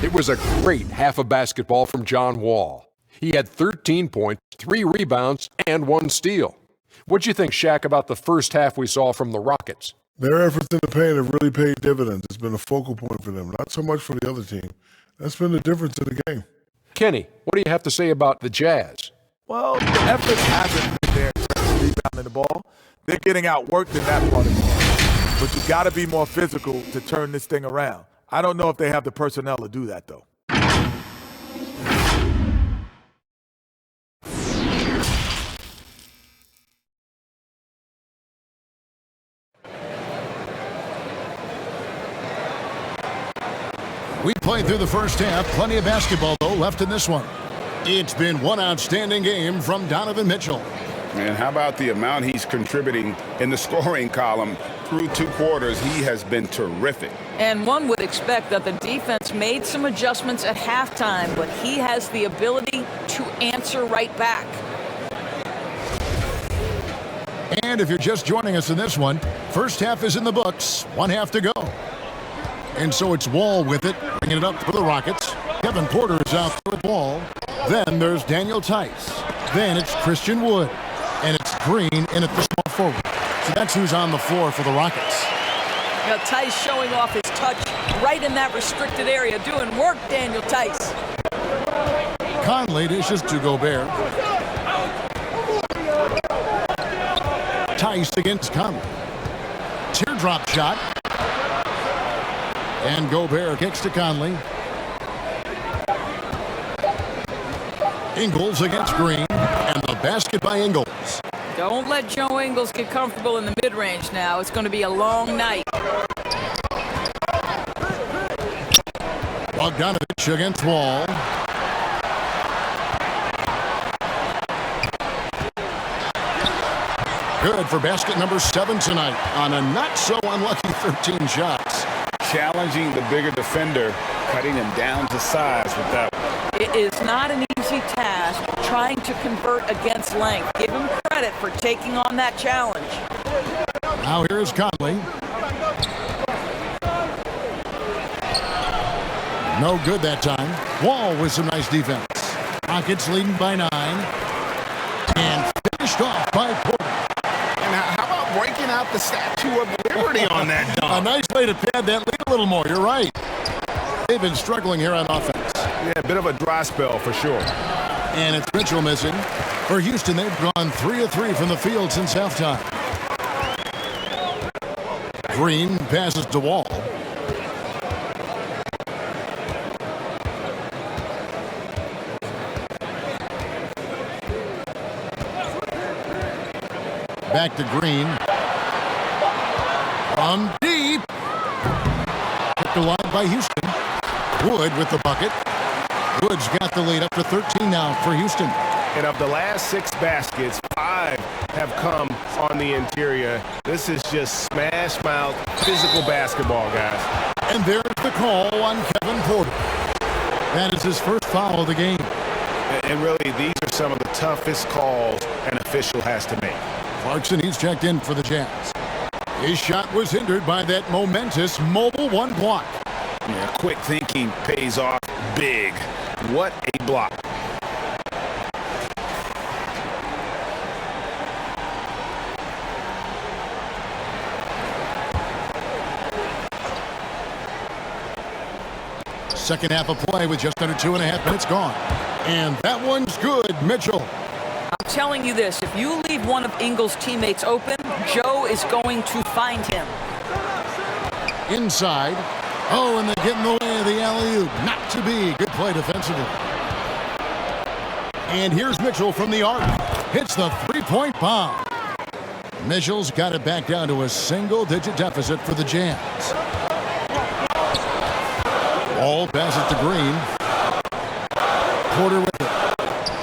It was a great half of basketball from John Wall. He had 13 points, 3 rebounds, and 1 steal. What'd you think, Shaq, about the first half we saw from the Rockets? Their efforts in the paint have really paid dividends. It's been a focal point for them, not so much for the other team. That's been the difference in the game. Kenny, what do you have to say about the Jazz? Well, the effort hasn't been there in terms of rebounding the ball. They're getting outworked in that part of the game. But you got to be more physical to turn this thing around. I don't know if they have the personnel to do that, though. We played through the first half. Plenty of basketball, though, left in this one. It's been one outstanding game from Donovan Mitchell. And how about the amount he's contributing in the scoring column through 2 quarters? He has been terrific. And one would expect that the defense made some adjustments at halftime, but he has the ability to answer right back. And if you're just joining us in this one, first half is in the books, 1 half to go. And so it's Wall with it, bringing it up for the Rockets. Kevin Porter is out there with Wall. Then there's Daniel Tice. Then it's Christian Wood. And it's Green in at the small forward. So that's who's on the floor for the Rockets. Now, Tice showing off his touch right in that restricted area. Doing work, Daniel Tice. Conley dishes to Gobert. Tice against Conley. Teardrop shot. And Gobert kicks to Conley. Ingles against Green, and the basket by Ingles. Don't let Joe Ingles get comfortable in the mid-range now. It's going to be a long night. Bogdanovich against Wall. Good for basket number 7 tonight on a not-so-unlucky 13 shots. Challenging the bigger defender, cutting him down to size with that one. It is not an easy task trying to convert against length. Give him credit for taking on that challenge. Now here's Conley. No good that time. Wall with some nice defense. Rockets leading by 9. And finished off by Porter. And how about breaking out the Statue of Liberty on that dunk? A nice way to pad that lead a little more. You're right. They've been struggling here on offense. Yeah, a bit of a dry spell for sure. And it's Mitchell missing. For Houston, they've gone 3 of 3 from the field since halftime. Green passes to Wall. Back to Green. From deep. Picked wide by Houston. Wood with the bucket. Wood's got the lead up to 13 now for Houston. And of the last 6 baskets, 5 have come on the interior. This is just smash mouth physical basketball, guys. And there's the call on Kevin Porter. That is his first foul of the game. And really, these are some of the toughest calls an official has to make. Clarkson, he's checked in for the Jazz. His shot was hindered by that momentous mobile 1 block. Yeah, quick thinking pays off big. What a block. Second half of play with just under 2.5 minutes gone. And that one's good, Mitchell. I'm telling you this, if you leave one of Ingles' teammates open, Joe is going to find him. Inside. Oh, and they get in the way of the alley-oop. Not to be. Good play defensively. And here's Mitchell from the arc. Hits the three-point bomb. Mitchell's got it back down to a single-digit deficit for the Jazz. Ball passes to Green. Porter with it.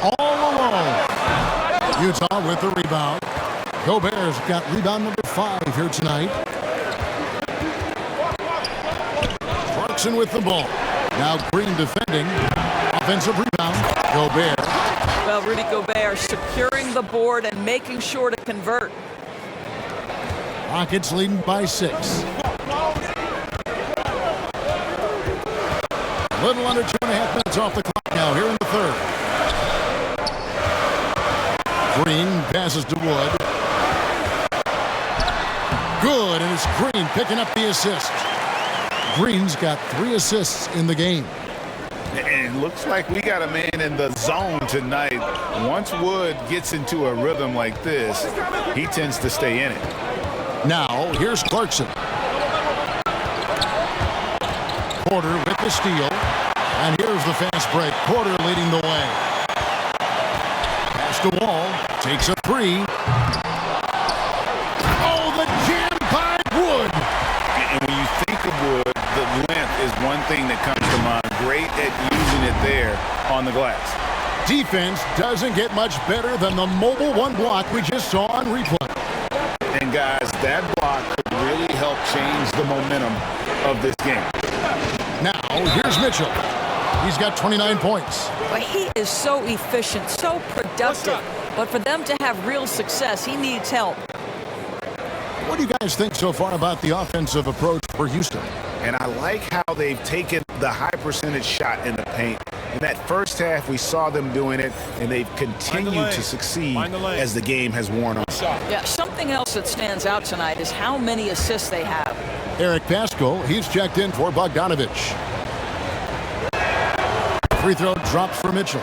All alone. Utah with the rebound. Gobert's got rebound number 5 here tonight. Clarkson with the ball. Now Green defending. Offensive rebound. Gobert. Well, Rudy Gobert securing the board and making sure to convert. Rockets leading by 6. A little under 2.5 minutes off the clock now here in the third. Green passes to Wood. Good, and it's Green picking up the assist. Green's got 3 assists in the game. And it looks like we got a man in the zone tonight. Once Wood gets into a rhythm like this, he tends to stay in it. Now, here's Clarkson. Porter with the steal. And here's the fast break. Porter leading the way. Pass to Wall. Takes a 3. Oh, the jam by Wood. And when you think of Wood, the length is one thing that comes to mind. Great at using it there on the glass. Defense doesn't get much better than the mobile 1 block we just saw on replay. And guys, that block could really help change the momentum of this game. Now, here's Mitchell. He's got 29 points. But he is so efficient, so productive. But for them to have real success, he needs help. What do you guys think so far about the offensive approach for Houston? And I like how they've taken the high percentage shot in the paint. In that first half, we saw them doing it, and they've continued to succeed as the game has worn on. Yeah, something else that stands out tonight is how many assists they have. Eric Pascal, he's checked in for Bogdanovich. Free throw drops for Mitchell.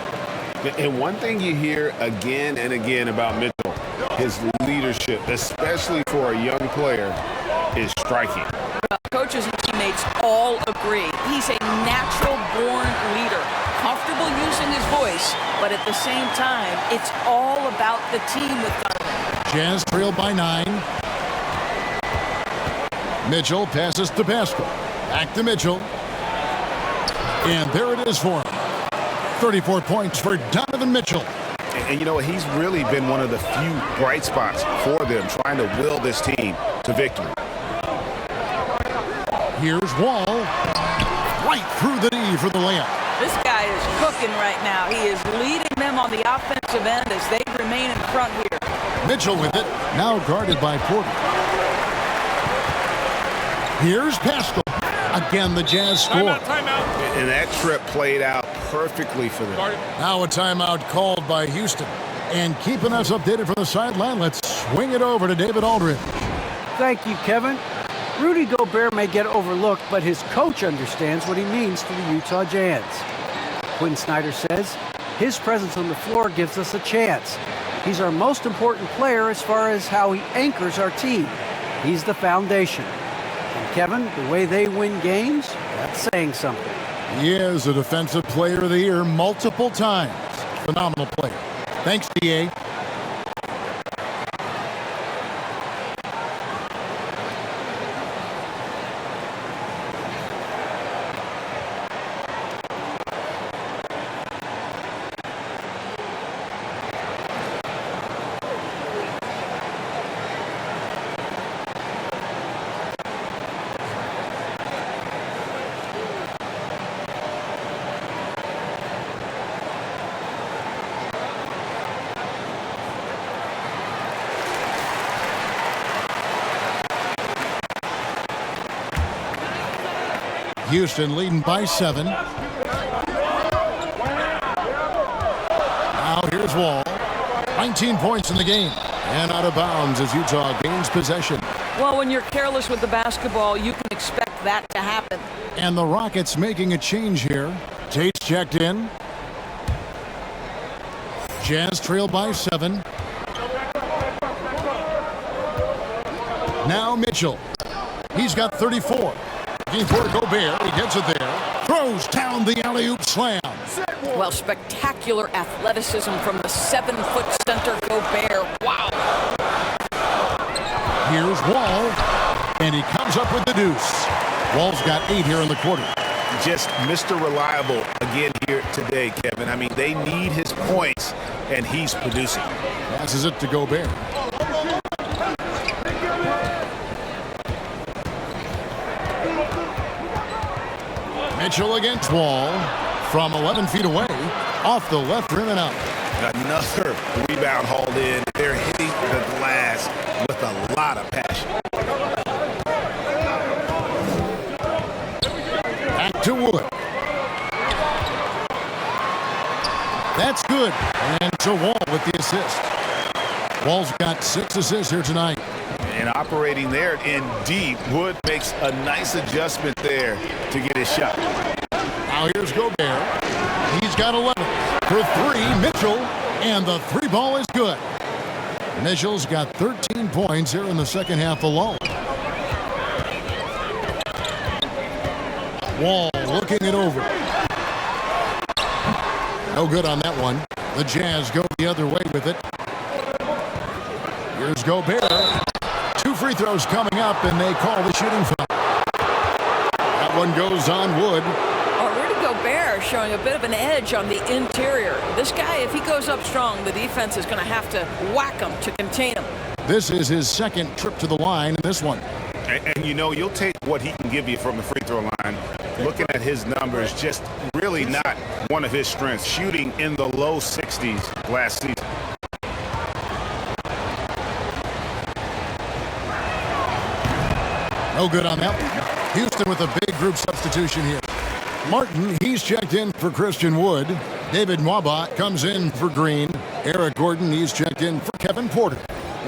And one thing you hear again and again about Mitchell, his leadership, especially for a young player, is striking. Coaches and teammates all agree. He's a natural-born leader. Comfortable using his voice, but at the same time, it's all about the team with Donovan. Jazz trail by 9. Mitchell passes to Pascal. Back to Mitchell. And there it is for him. 34 points for Donovan Mitchell. And you know what? He's really been one of the few bright spots for them, trying to will this team to victory. Here's Wall. Right through the knee for the layup. This guy is cooking right now. He is leading them on the offensive end as they remain in front here. Mitchell with it, now guarded by Porter. Here's Pascal. Again, the Jazz score. Timeout. And that trip played out perfectly for them. Now a timeout called by Houston. And keeping us updated from the sideline, let's swing it over to David Aldridge. Thank you, Kevin. Rudy Gobert may get overlooked, but his coach understands what he means to the Utah Jazz. Quinn Snyder says, his presence on the floor gives us a chance. He's our most important player as far as how he anchors our team. He's the foundation. And Kevin, the way they win games, that's saying something. He is a Defensive Player of the Year multiple times. Phenomenal player. Thanks, DA. Houston leading by 7. Now here's Wall. 19 points in the game. And out of bounds as Utah gains possession. Well, when you're careless with the basketball, you can expect that to happen. And the Rockets making a change here. Tate's checked in. Jazz trail by 7. Now Mitchell. He's got 34. Looking for Gobert. He gets it there. Throws down the alley-oop slam. Well, spectacular athleticism from the 7-foot center Gobert. Wow. Here's Wall. And he comes up with the deuce. Wall's got 8 here in the quarter. Just Mr. Reliable again here today, Kevin. I mean, they need his points, and he's producing. Passes it to Gobert. Mitchell against Wall from 11 feet away, off the left rim and out. Another rebound hauled in. They're hitting the glass with a lot of passion. Back to Wood. That's good. And to Wall with the assist. Wall's got 6 assists here tonight. And operating there in deep, Wood makes a nice adjustment there to get his shot. Now here's Gobert. He's got 11 for 3. Mitchell, and the 3 ball is good. Mitchell's got 13 points here in the second half alone. Wall looking it over. No good on that one. The Jazz go the other way with it. Here's Gobert. 2 free throws coming up, and they call the shooting foul. That one goes on Wood. Rudy Gobert showing a bit of an edge on the interior. This guy, if he goes up strong, the defense is going to have to whack him to contain him. This is his second trip to the line in this one. And you know, you'll take what he can give you from the free throw line. Looking at his numbers, just really not one of his strengths. Shooting in the low 60s last season. No good on that one. Houston with a big group substitution here. Martin, he's checked in for Christian Wood. David Mwaba comes in for Green. Eric Gordon, he's checked in for Kevin Porter.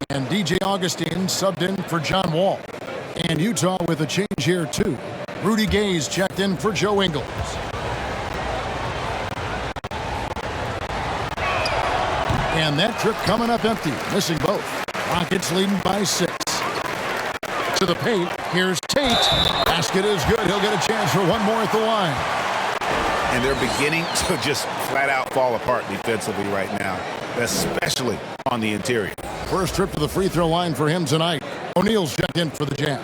And DJ Augustine subbed in for John Wall. And Utah with a change here too. Rudy Gay's checked in for Joe Ingles. And that trip coming up empty, missing both. Rockets leading by 6. To the paint, here's Tate. Basket is good. He'll get a chance for one more at the line. And they're beginning to just flat out fall apart defensively right now, especially on the interior. First trip to the free throw line for him tonight. O'Neal's checked in for the Jazz.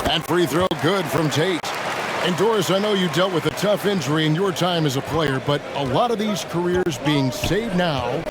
That free throw good from Tate. And Doris, I know you dealt with a tough injury in your time as a player, but a lot of these careers being saved now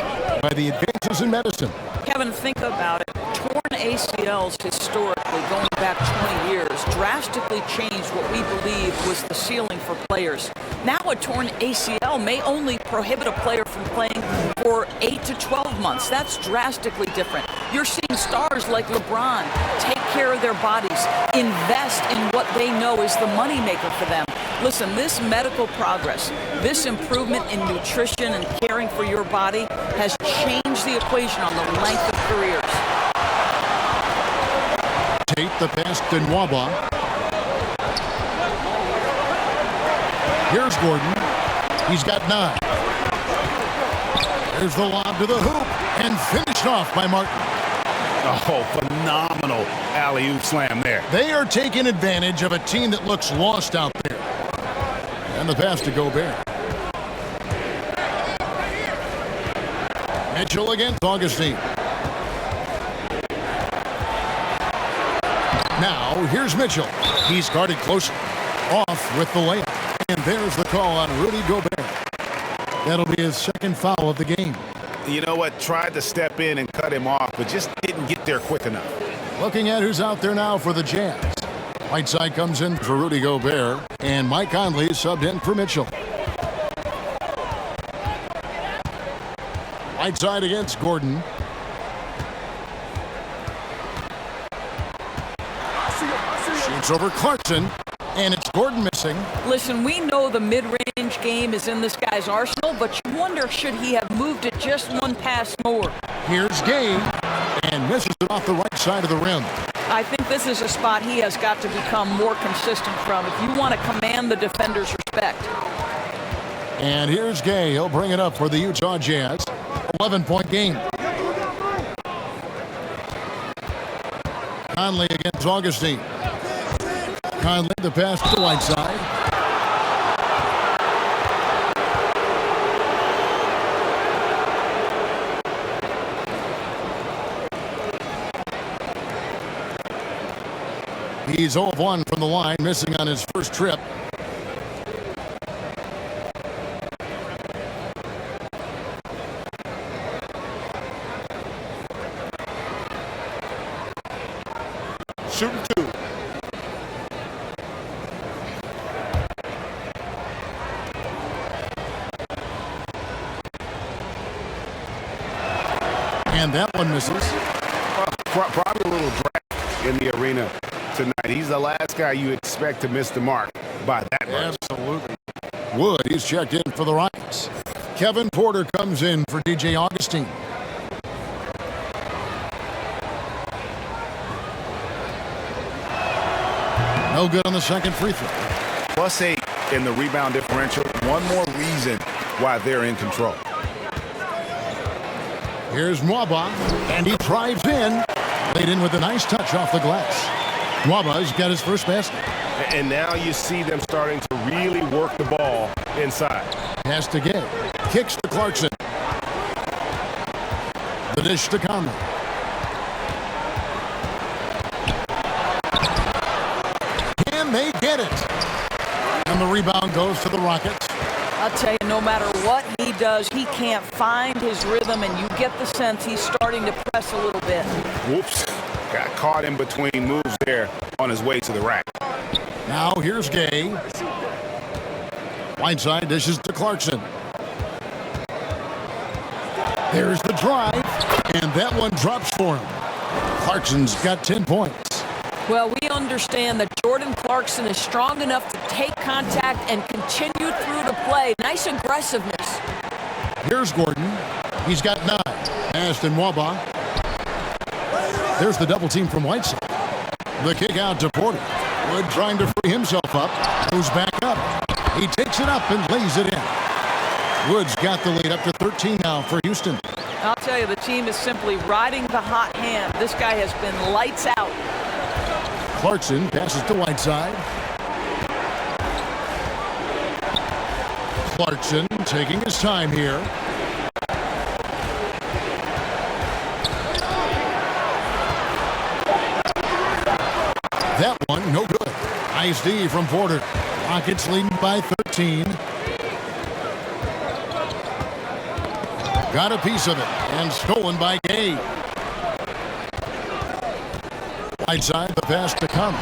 by the advances in medicine. Kevin, think about it. Torn ACLs historically, going back 20 years, drastically changed what we believe was the ceiling for players. Now a torn ACL may only prohibit a player from playing for 8 to 12 months. That's drastically different. You're seeing stars like LeBron take care of their bodies, invest in what they know is the moneymaker for them. Listen, this medical progress, this improvement in nutrition and caring for your body has changed the equation on the length of careers. Tate the pass to Nwaba. Here's Gordon. He's got 9. There's the lob to the hoop and finished off by Martin. Oh, phenomenal alley-oop slam there. They are taking advantage of a team that looks lost out there. And the pass to Gobert. Mitchell against Augustine. Now, here's Mitchell. He's guarded close off with the layup. And there's the call on Rudy Gobert. That'll be his second foul of the game. You know what? Tried to step in and cut him off, but just didn't get there quick enough. Looking at who's out there now for the Jazz. Whiteside comes in for Rudy Gobert, and Mike Conley is subbed in for Mitchell. Whiteside against Gordon. Shoots over Clarkson, and it's Gordon missing. Listen, we know the mid-range game is in this guy's arsenal, but you wonder, should he have moved it just one pass more? Here's Gay, and misses it off the right side of the rim. I think this is a spot he has got to become more consistent from if you want to command the defender's respect. And here's Gay. He'll bring it up for the Utah Jazz. 11-point game. Conley against Augustine. Conley, the pass to Whiteside. He's 0 of 1 from the line, missing on his first trip. Shooting 2. And that one misses. Probably a little drag in the arena tonight. He's the last guy you expect to miss the mark by that much. Absolutely. Wood, he's checked in for the Rockets. Kevin Porter comes in for DJ Augustine. No good on the second free throw. +8 in the rebound differential. One more reason why they're in control. Here's Nwaba, and he drives in. Laid in with a nice touch off the glass. Nwaba's got his first basket. And now you see them starting to really work the ball inside. Pass to Gay. Kicks to Clarkson. The dish to Conley. Can they get it? And the rebound goes to the Rockets. I'll tell you, no matter what he does, he can't find his rhythm, and you get the sense he's starting to press a little bit. Whoops. Got caught in between moves there on his way to the rack. Now here's Gay. Whiteside dishes to Clarkson. There's the drive, and that one drops for him. Clarkson's got 10 points. Well, we understand that Jordan Clarkson is strong enough to take contact and continue through the play. Nice aggressiveness. Here's Gordon. He's got 9. Pass to Nwaba. There's the double team from Whiteside. The kick out to Porter. Wood trying to free himself up. Goes back up. He takes it up and lays it in. Wood's got the lead up to 13 now for Houston. I'll tell you, the team is simply riding the hot hand. This guy has been lights out. Clarkson passes to Whiteside. Clarkson taking his time here. That one, no good. Nice D from Porter. Rockets leading by 13. Got a piece of it and stolen by Gay. Whiteside, the pass to come.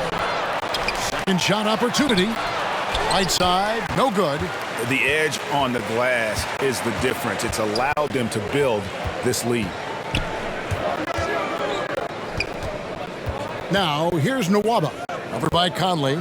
Second shot opportunity. Whiteside, no good. The edge on the glass is the difference. It's allowed them to build this lead. Now, here's Nwaba. Over by Conley.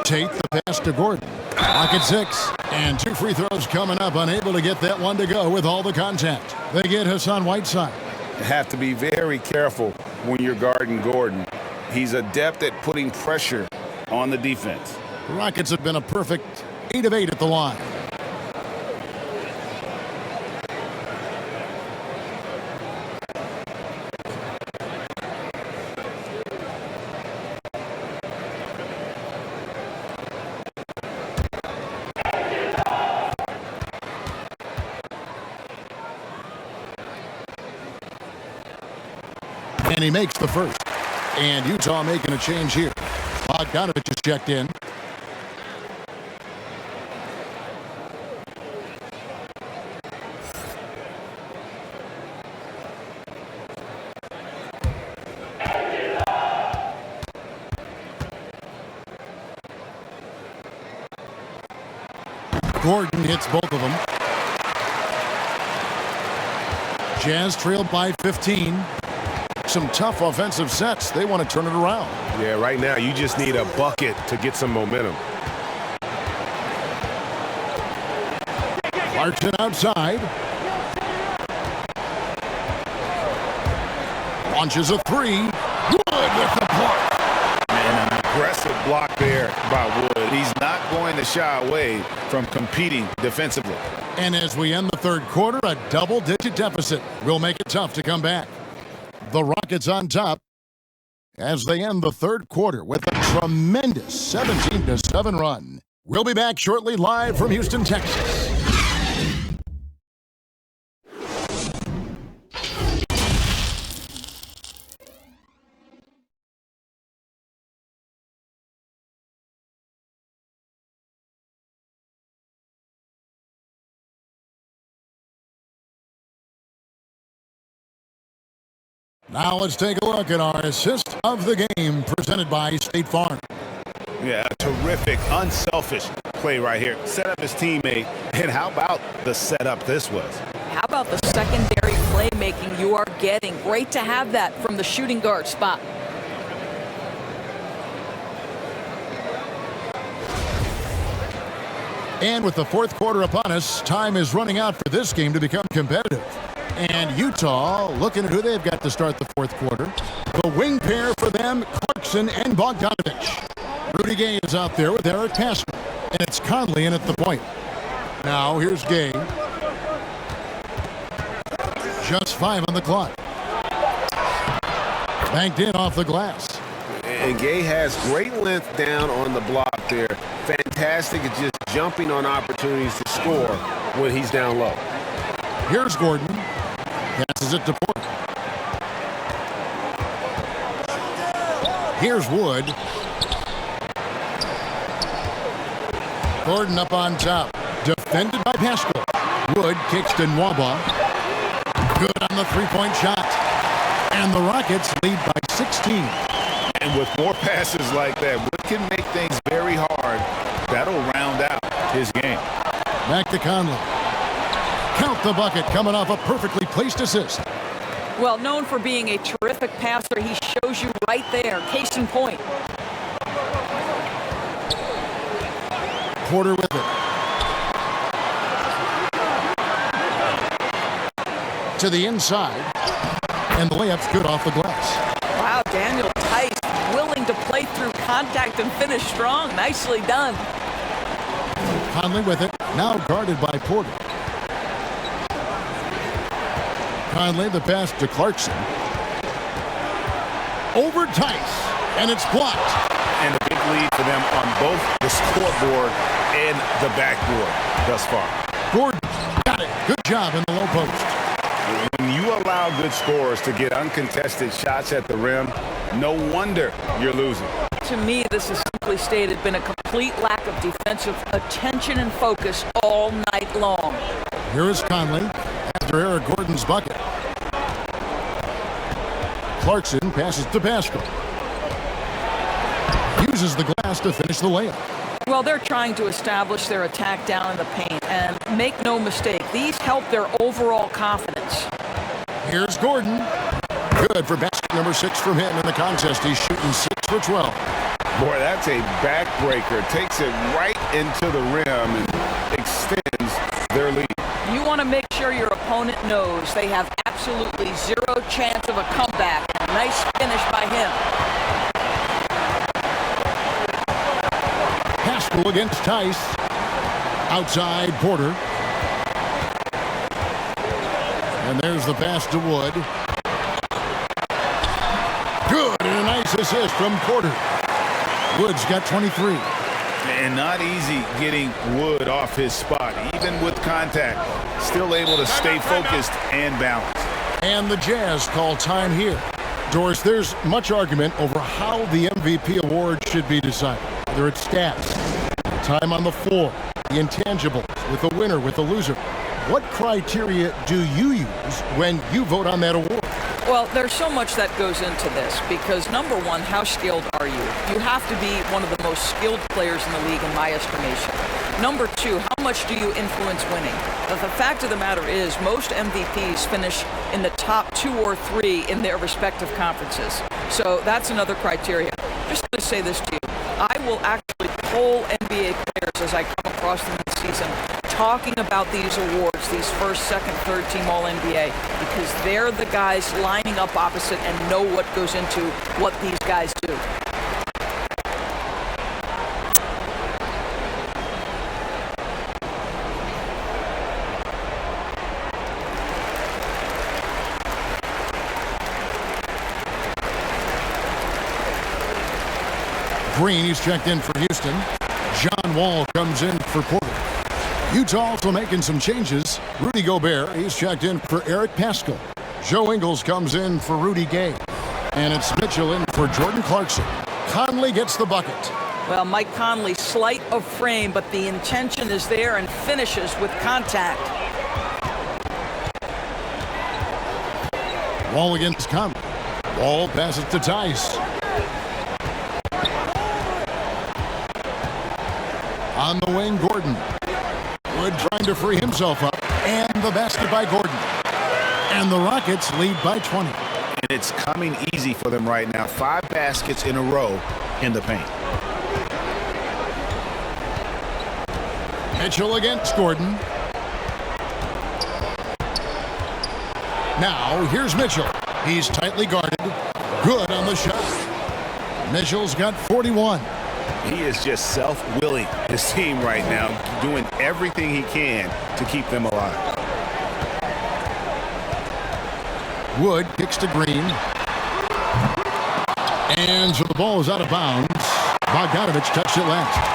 Tate, the pass to Gordon. Clock at 6. And 2 free throws coming up. Unable to get that one to go with all the contact. They get Hassan Whiteside. You have to be very careful when you're guarding Gordon. He's adept at putting pressure on the defense. The Rockets have been a perfect 8 of 8 at the line. And he makes the first. And Utah making a change here. Bogdanovich is checked in. Gordon hits both of them. Jazz trailed by 15. Some tough offensive sets. They want to turn it around. Yeah, right now you just need a bucket to get some momentum. Clarkson outside. Launches a 3. Wood with the block. And an aggressive block there by Wood. He's not going to shy away from competing defensively. And as we end the third quarter, a double-digit deficit will make it tough to come back. The Rockets on top as they end the third quarter with a tremendous 17-7 run. We'll be back shortly live from Houston, Texas. Now let's take a look at our assist of the game presented by State Farm. Yeah, a terrific, unselfish play right here. Set up his teammate, and how about the setup this was? How about the secondary playmaking you are getting? Great to have that from the shooting guard spot. And with the fourth quarter upon us, time is running out for this game to become competitive. And Utah looking at who they've got to start the fourth quarter. The wing pair for them, Clarkson and Bogdanovich. Rudy Gay is out there with Eric Passman. And it's Conley in at the point. Now here's Gay. Just 5 on the clock. Banked in off the glass. And Gay has great length down on the block there. Fantastic at just jumping on opportunities to score when he's down low. Here's Gordon. Passes it to Porter. Here's Wood. Gordon up on top. Defended by Pascal. Wood kicks to Nwaba. Good on the three-point shot. And the Rockets lead by 16. And with more passes like that, Wood can make things very hard. That'll round out his game. Back to Conley. Count the bucket coming off a perfectly placed assist. Well, known for being a terrific passer, he shows you right there. Case in point. Porter with it. To the inside. And the layup's good off the glass. Wow, Daniel Tice willing to play through contact and finish strong. Nicely done. Conley with it, now guarded by Porter. Conley, the pass to Clarkson. Over Tice, and it's blocked. And a big lead for them on both the scoreboard and the backboard thus far. Gordon got it. Good job in the low post. When you allow good scorers to get uncontested shots at the rim, no wonder you're losing. To me, this has simply stated been a complete lack of defensive attention and focus all night long. Here is Conley after Eric Gordon's bucket. Clarkson passes to Pascal. Uses the glass to finish the layup. Well, they're trying to establish their attack down in the paint, and make no mistake, these help their overall confidence. Here's Gordon. Good for basket number 6 from him in the contest. He's shooting 6 for 12. Boy, that's a backbreaker. Takes it right into the rim and extends their lead. You want to make sure your opponent knows they have absolutely zero chance of a comeback. Nice finish by him. Pascal against Tice. Outside Porter. And there's the pass to Wood. Good, and a nice assist from Porter. Wood's got 23. And not easy getting Wood off his spot. Even with contact, still able to stay focused and balanced. And the Jazz call time here. Doris, there's much argument over how the MVP award should be decided. Whether it's stats, time on the floor, the intangibles, with the winner, with the loser. What criteria do you use when you vote on that award? Well, there's so much that goes into this because, number one, how skilled are you? You have to be one of the most skilled players in the league, in my estimation. Number two, how much do you influence winning? But the fact of the matter is most MVPs finish in the top 2 or 3 in their respective conferences. So that's another criteria. Just going to say this to you. I will actually poll NBA players as I come across them this season talking about these awards, these first, second, third team All-NBA, because they're the guys lining up opposite and know what goes into what these guys do. Green, he's checked in for Houston. John Wall comes in for Porter. Utah also making some changes. Rudy Gobert, he's checked in for Eric Pascal. Joe Ingles comes in for Rudy Gay. And it's Mitchell in for Jordan Clarkson. Conley gets the bucket. Well, Mike Conley, slight of frame, but the intention is there and finishes with contact. Wall against Conley. Wall passes to Tice. On the wing, Gordon. Wood trying to free himself up. And the basket by Gordon. And the Rockets lead by 20. And it's coming easy for them right now. 5 baskets in a row in the paint. Mitchell against Gordon. Now, here's Mitchell. He's tightly guarded. Good on the shot. Mitchell's got 41. He is just self-willing, his team right now, doing everything he can to keep them alive. Wood kicks to Green. And so the ball is out of bounds. Bogdanovich touched it last.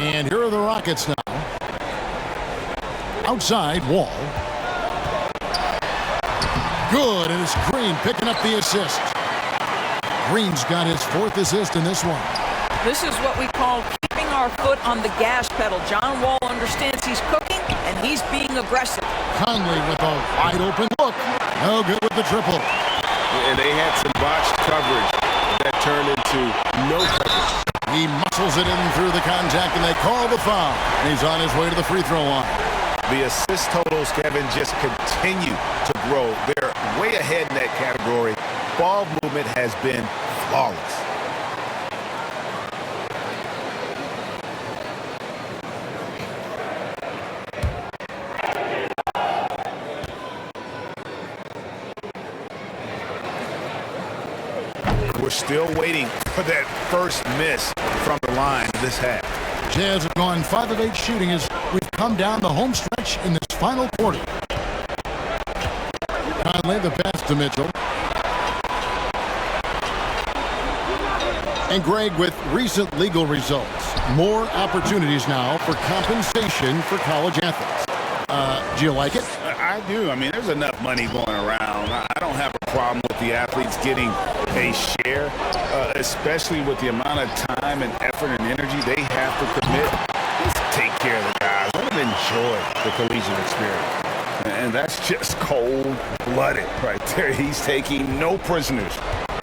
And here are the Rockets now. Outside, Wall. Good, and it's Green picking up the assist. Green's got his 4th assist in this one. This is what we call keeping our foot on the gas pedal. John Wall understands he's cooking, and he's being aggressive. Conley with a wide open look. No good with the triple. And they had some botched coverage that turned into no coverage. He muscles it in through the contact, and they call the foul. And he's on his way to the free throw line. The assist totals, Kevin, just continue to grow. They're way ahead in that category. ball movement has been flawless. We're still waiting for that first miss from the line this half. Jazz have gone 5 of 8 shooting as we've come down the home stretch in this final quarter. Conley, the pass to Mitchell. And Greg, with recent legal results, more opportunities now for compensation for college athletes. Do you like it? I do. I mean, there's enough money going around. I don't have a problem with the athletes getting a share, especially with the amount of time and effort and energy they have to commit. Just take care of the guys. Let them enjoy the collegiate experience. And that's just cold-blooded right there. He's taking no prisoners.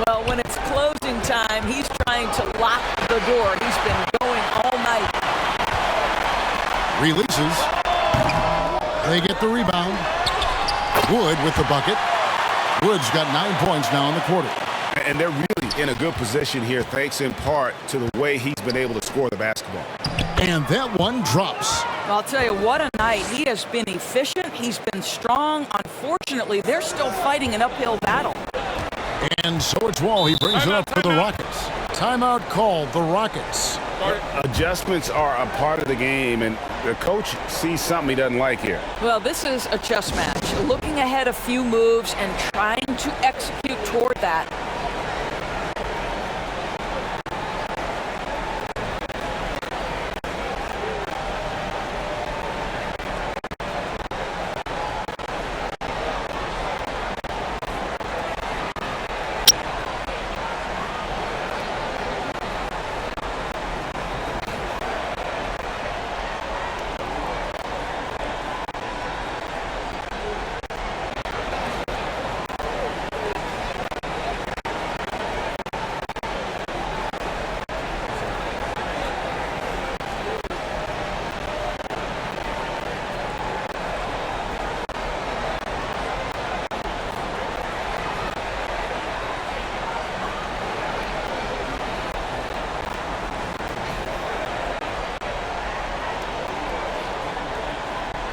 Well, when it's closing time, he's trying to lock the door. He's been going all night. Releases. They get the rebound. Wood with the bucket. Wood's got 9 points now in the quarter. And they're really in a good position here, thanks in part to the way he's been able to score the basketball. And that one drops. I'll tell you, what a night. He has been efficient. He's been strong. Unfortunately, they're still fighting an uphill battle. And so it's Wall. He brings it up for the Rockets. Timeout called, the Rockets. Adjustments are a part of the game, and the coach sees something he doesn't like here. Well, this is a chess match. Looking ahead a few moves and trying to execute toward that.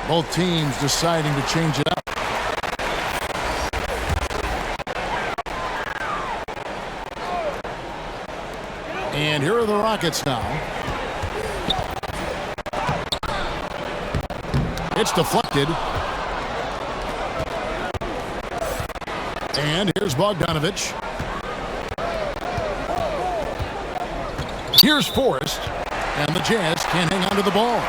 Both teams deciding to change it up. And here are the Rockets now. It's deflected. And here's Bogdanovich. Here's Forrest. And the Jazz can't hang on to the ball.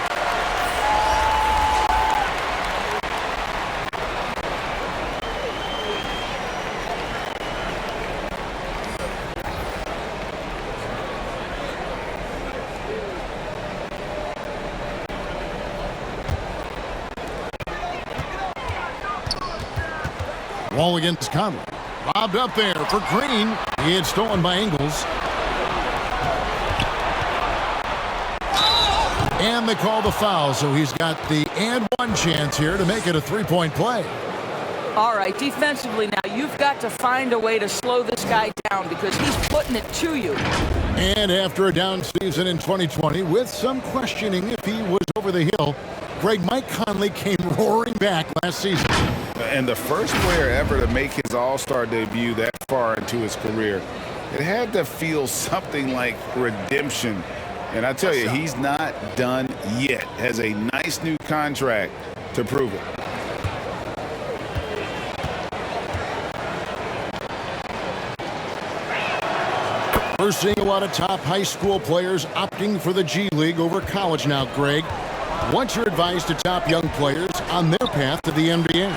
Wall against Conley. Lobbed up there for Green. He had stolen by Ingles. And they call the foul, so he's got the and one chance here to make it a three-point play. All right, defensively now, you've got to find a way to slow this guy down because he's putting it to you. And after a down season in 2020, with some questioning if he was over the hill, Mike Conley came roaring back last season. And the first player ever to make his All-Star debut that far into his career, it had to feel something like redemption. And I tell you, he's not done yet. Has a nice new contract to prove it. We're seeing a lot of top high school players opting for the G League over college now, Greg. What's your advice to top young players on their path to the NBA?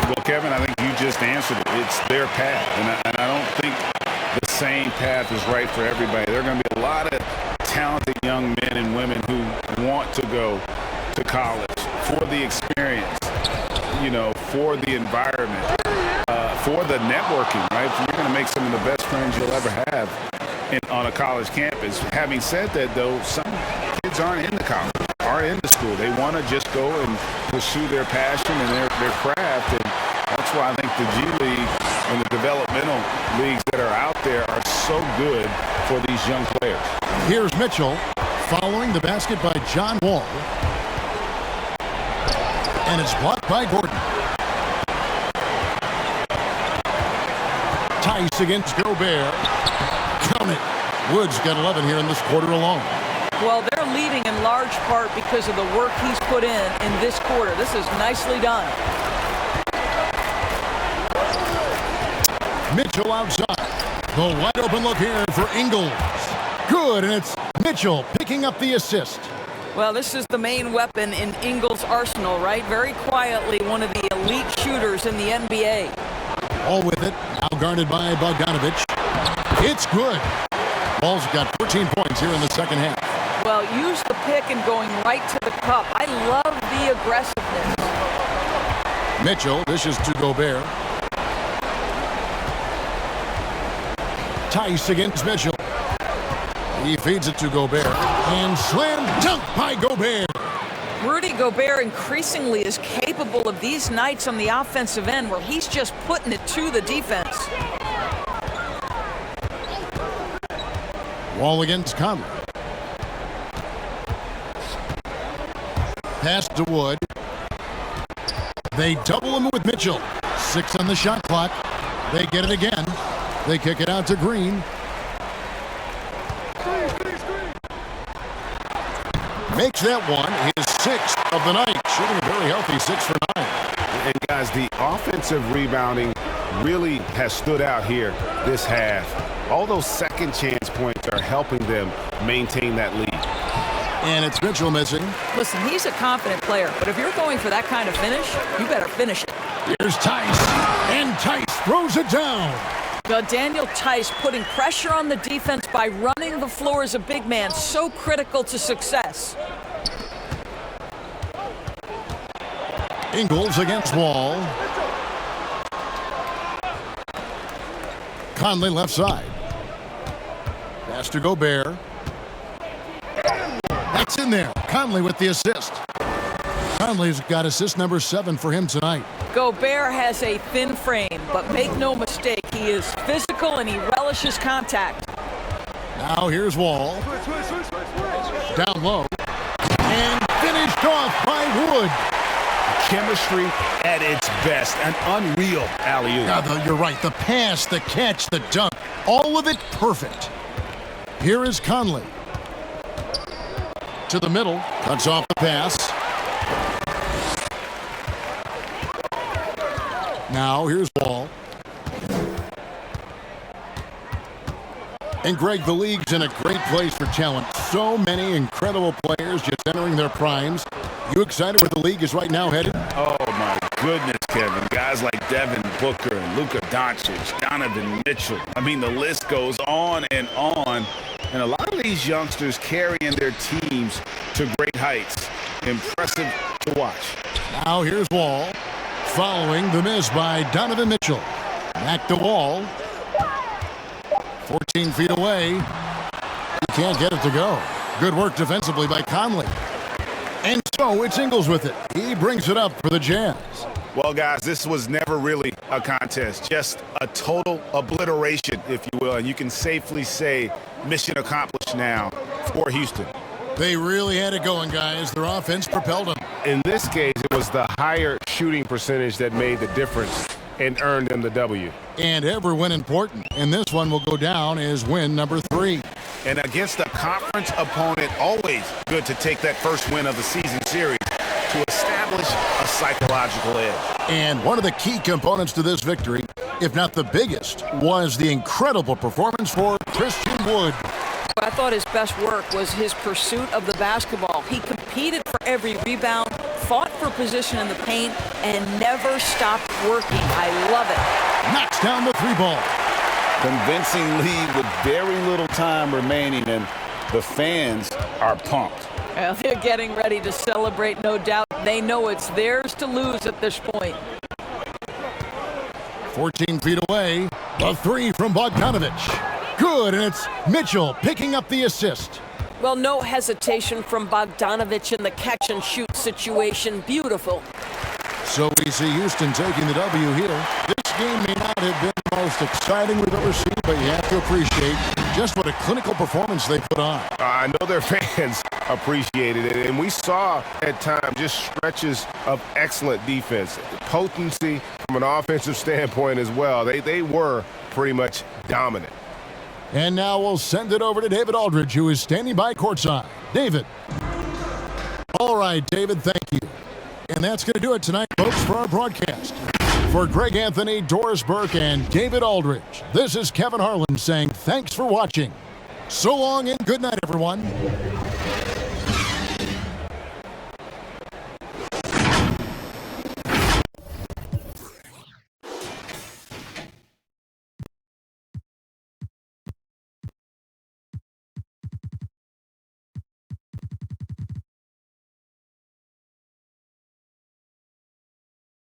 Well, Kevin, I think you just answered it. It's their path, and I don't think the same path is right for everybody. There are going to be a lot of talented young men and women who want to go to college for the experience, you know, for the environment, for the networking, right? You're going to make some of the best friends you'll ever have on a college campus. Having said that, though, some kids aren't in the college, aren't in the school. They want to just go and pursue their passion and their craft, and that's why I think the G League And the developmental leagues that are out there are so good for these young players. Here's Mitchell following the basket by John Wall. And it's blocked by Gordon. Tice against Gobert. Count it. Wood's got 11 here in this quarter alone. Well, they're leading in large part because of the work he's put in this quarter. This is nicely done. Mitchell outside. The wide open look here for Ingles. Good, and it's Mitchell picking up the assist. Well, this is the main weapon in Ingles' arsenal, right? Very quietly, one of the elite shooters in the NBA. All with it, now guarded by Bogdanovich. It's good. Ball's got 14 points here in the second half. Well, use the pick and going right to the cup. I love the aggressiveness. Mitchell dishes to Gobert. Tice against Mitchell. He feeds it to Gobert. And slam dunk by Gobert. Rudy Gobert increasingly is capable of these nights on the offensive end where he's just putting it to the defense. Wall against Conley. Pass to Wood. They double him with Mitchell. 6 on the shot clock. They get it again. They kick it out to Green. Makes that one his 6th of the night. Shooting a very healthy 6 for 9. And guys, the offensive rebounding really has stood out here this half. All those second chance points are helping them maintain that lead. And it's Mitchell missing. Listen, he's a confident player, but if you're going for that kind of finish, you better finish it. Here's Tice, and Tice throws it down. Well, Daniel Tice putting pressure on the defense by running the floor as a big man, so critical to success. Ingles against Wall. Conley left side. Pass to Gobert. That's in there. Conley with the assist. Conley's got assist number 7 for him tonight. Gobert has a thin frame, but make no mistake, he is physical and he relishes contact. Now here's Wall. Down low. And finished off by Wood. Chemistry at its best. An unreal alley-oop. Yeah, you're right. The pass, the catch, the dunk. All of it perfect. Here is Conley. To the middle. Cuts off the pass. Now here's Wall. And Greg, the league's in a great place for talent. So many incredible players just entering their primes. You excited where the league is right now headed? Oh, my goodness, Kevin. Guys like Devin Booker and Luka Doncic, Donovan Mitchell. I mean, the list goes on and on. And a lot of these youngsters carrying their teams to great heights. Impressive to watch. Now here's Wall. Following the miss by Donovan Mitchell. Back to Wall. 14 feet away. He can't get it to go. Good work defensively by Conley. And so it's Ingles with it. He brings it up for the Jazz. Well, guys, this was never really a contest. Just a total obliteration, if you will. And you can safely say mission accomplished now for Houston. They really had it going, guys. Their offense propelled them. In this case, it was the higher shooting percentage that made the difference and earned them the W. And every win important. And this one will go down as win number 3. And against a conference opponent, always good to take that first win of the season series to establish a psychological edge. And one of the key components to this victory, if not the biggest, was the incredible performance for Christian Wood. I thought his best work was his pursuit of the basketball. He competed for every rebound, fought for position in the paint, and never stopped working. I love it. Knocks down the 3-ball. Convincing lead with very little time remaining, and the fans are pumped. Well, they're getting ready to celebrate, no doubt. They know it's theirs to lose at this point. 14 feet away, the 3 from Bogdanovich. Good, and it's Mitchell picking up the assist. Well, no hesitation from Bogdanovich in the catch-and-shoot situation. Beautiful. So we see Houston taking the W here. This game may not have been the most exciting we've ever seen, but you have to appreciate just what a clinical performance they put on. I know their fans appreciated it, and we saw at times just stretches of excellent defense, potency from an offensive standpoint as well. They were pretty much dominant. And now we'll send it over to David Aldridge, who is standing by courtside. David. All right, David, thank you. And that's going to do it tonight, folks, for our broadcast. For Greg Anthony, Doris Burke, and David Aldridge, this is Kevin Harlan saying thanks for watching. So long and good night, everyone.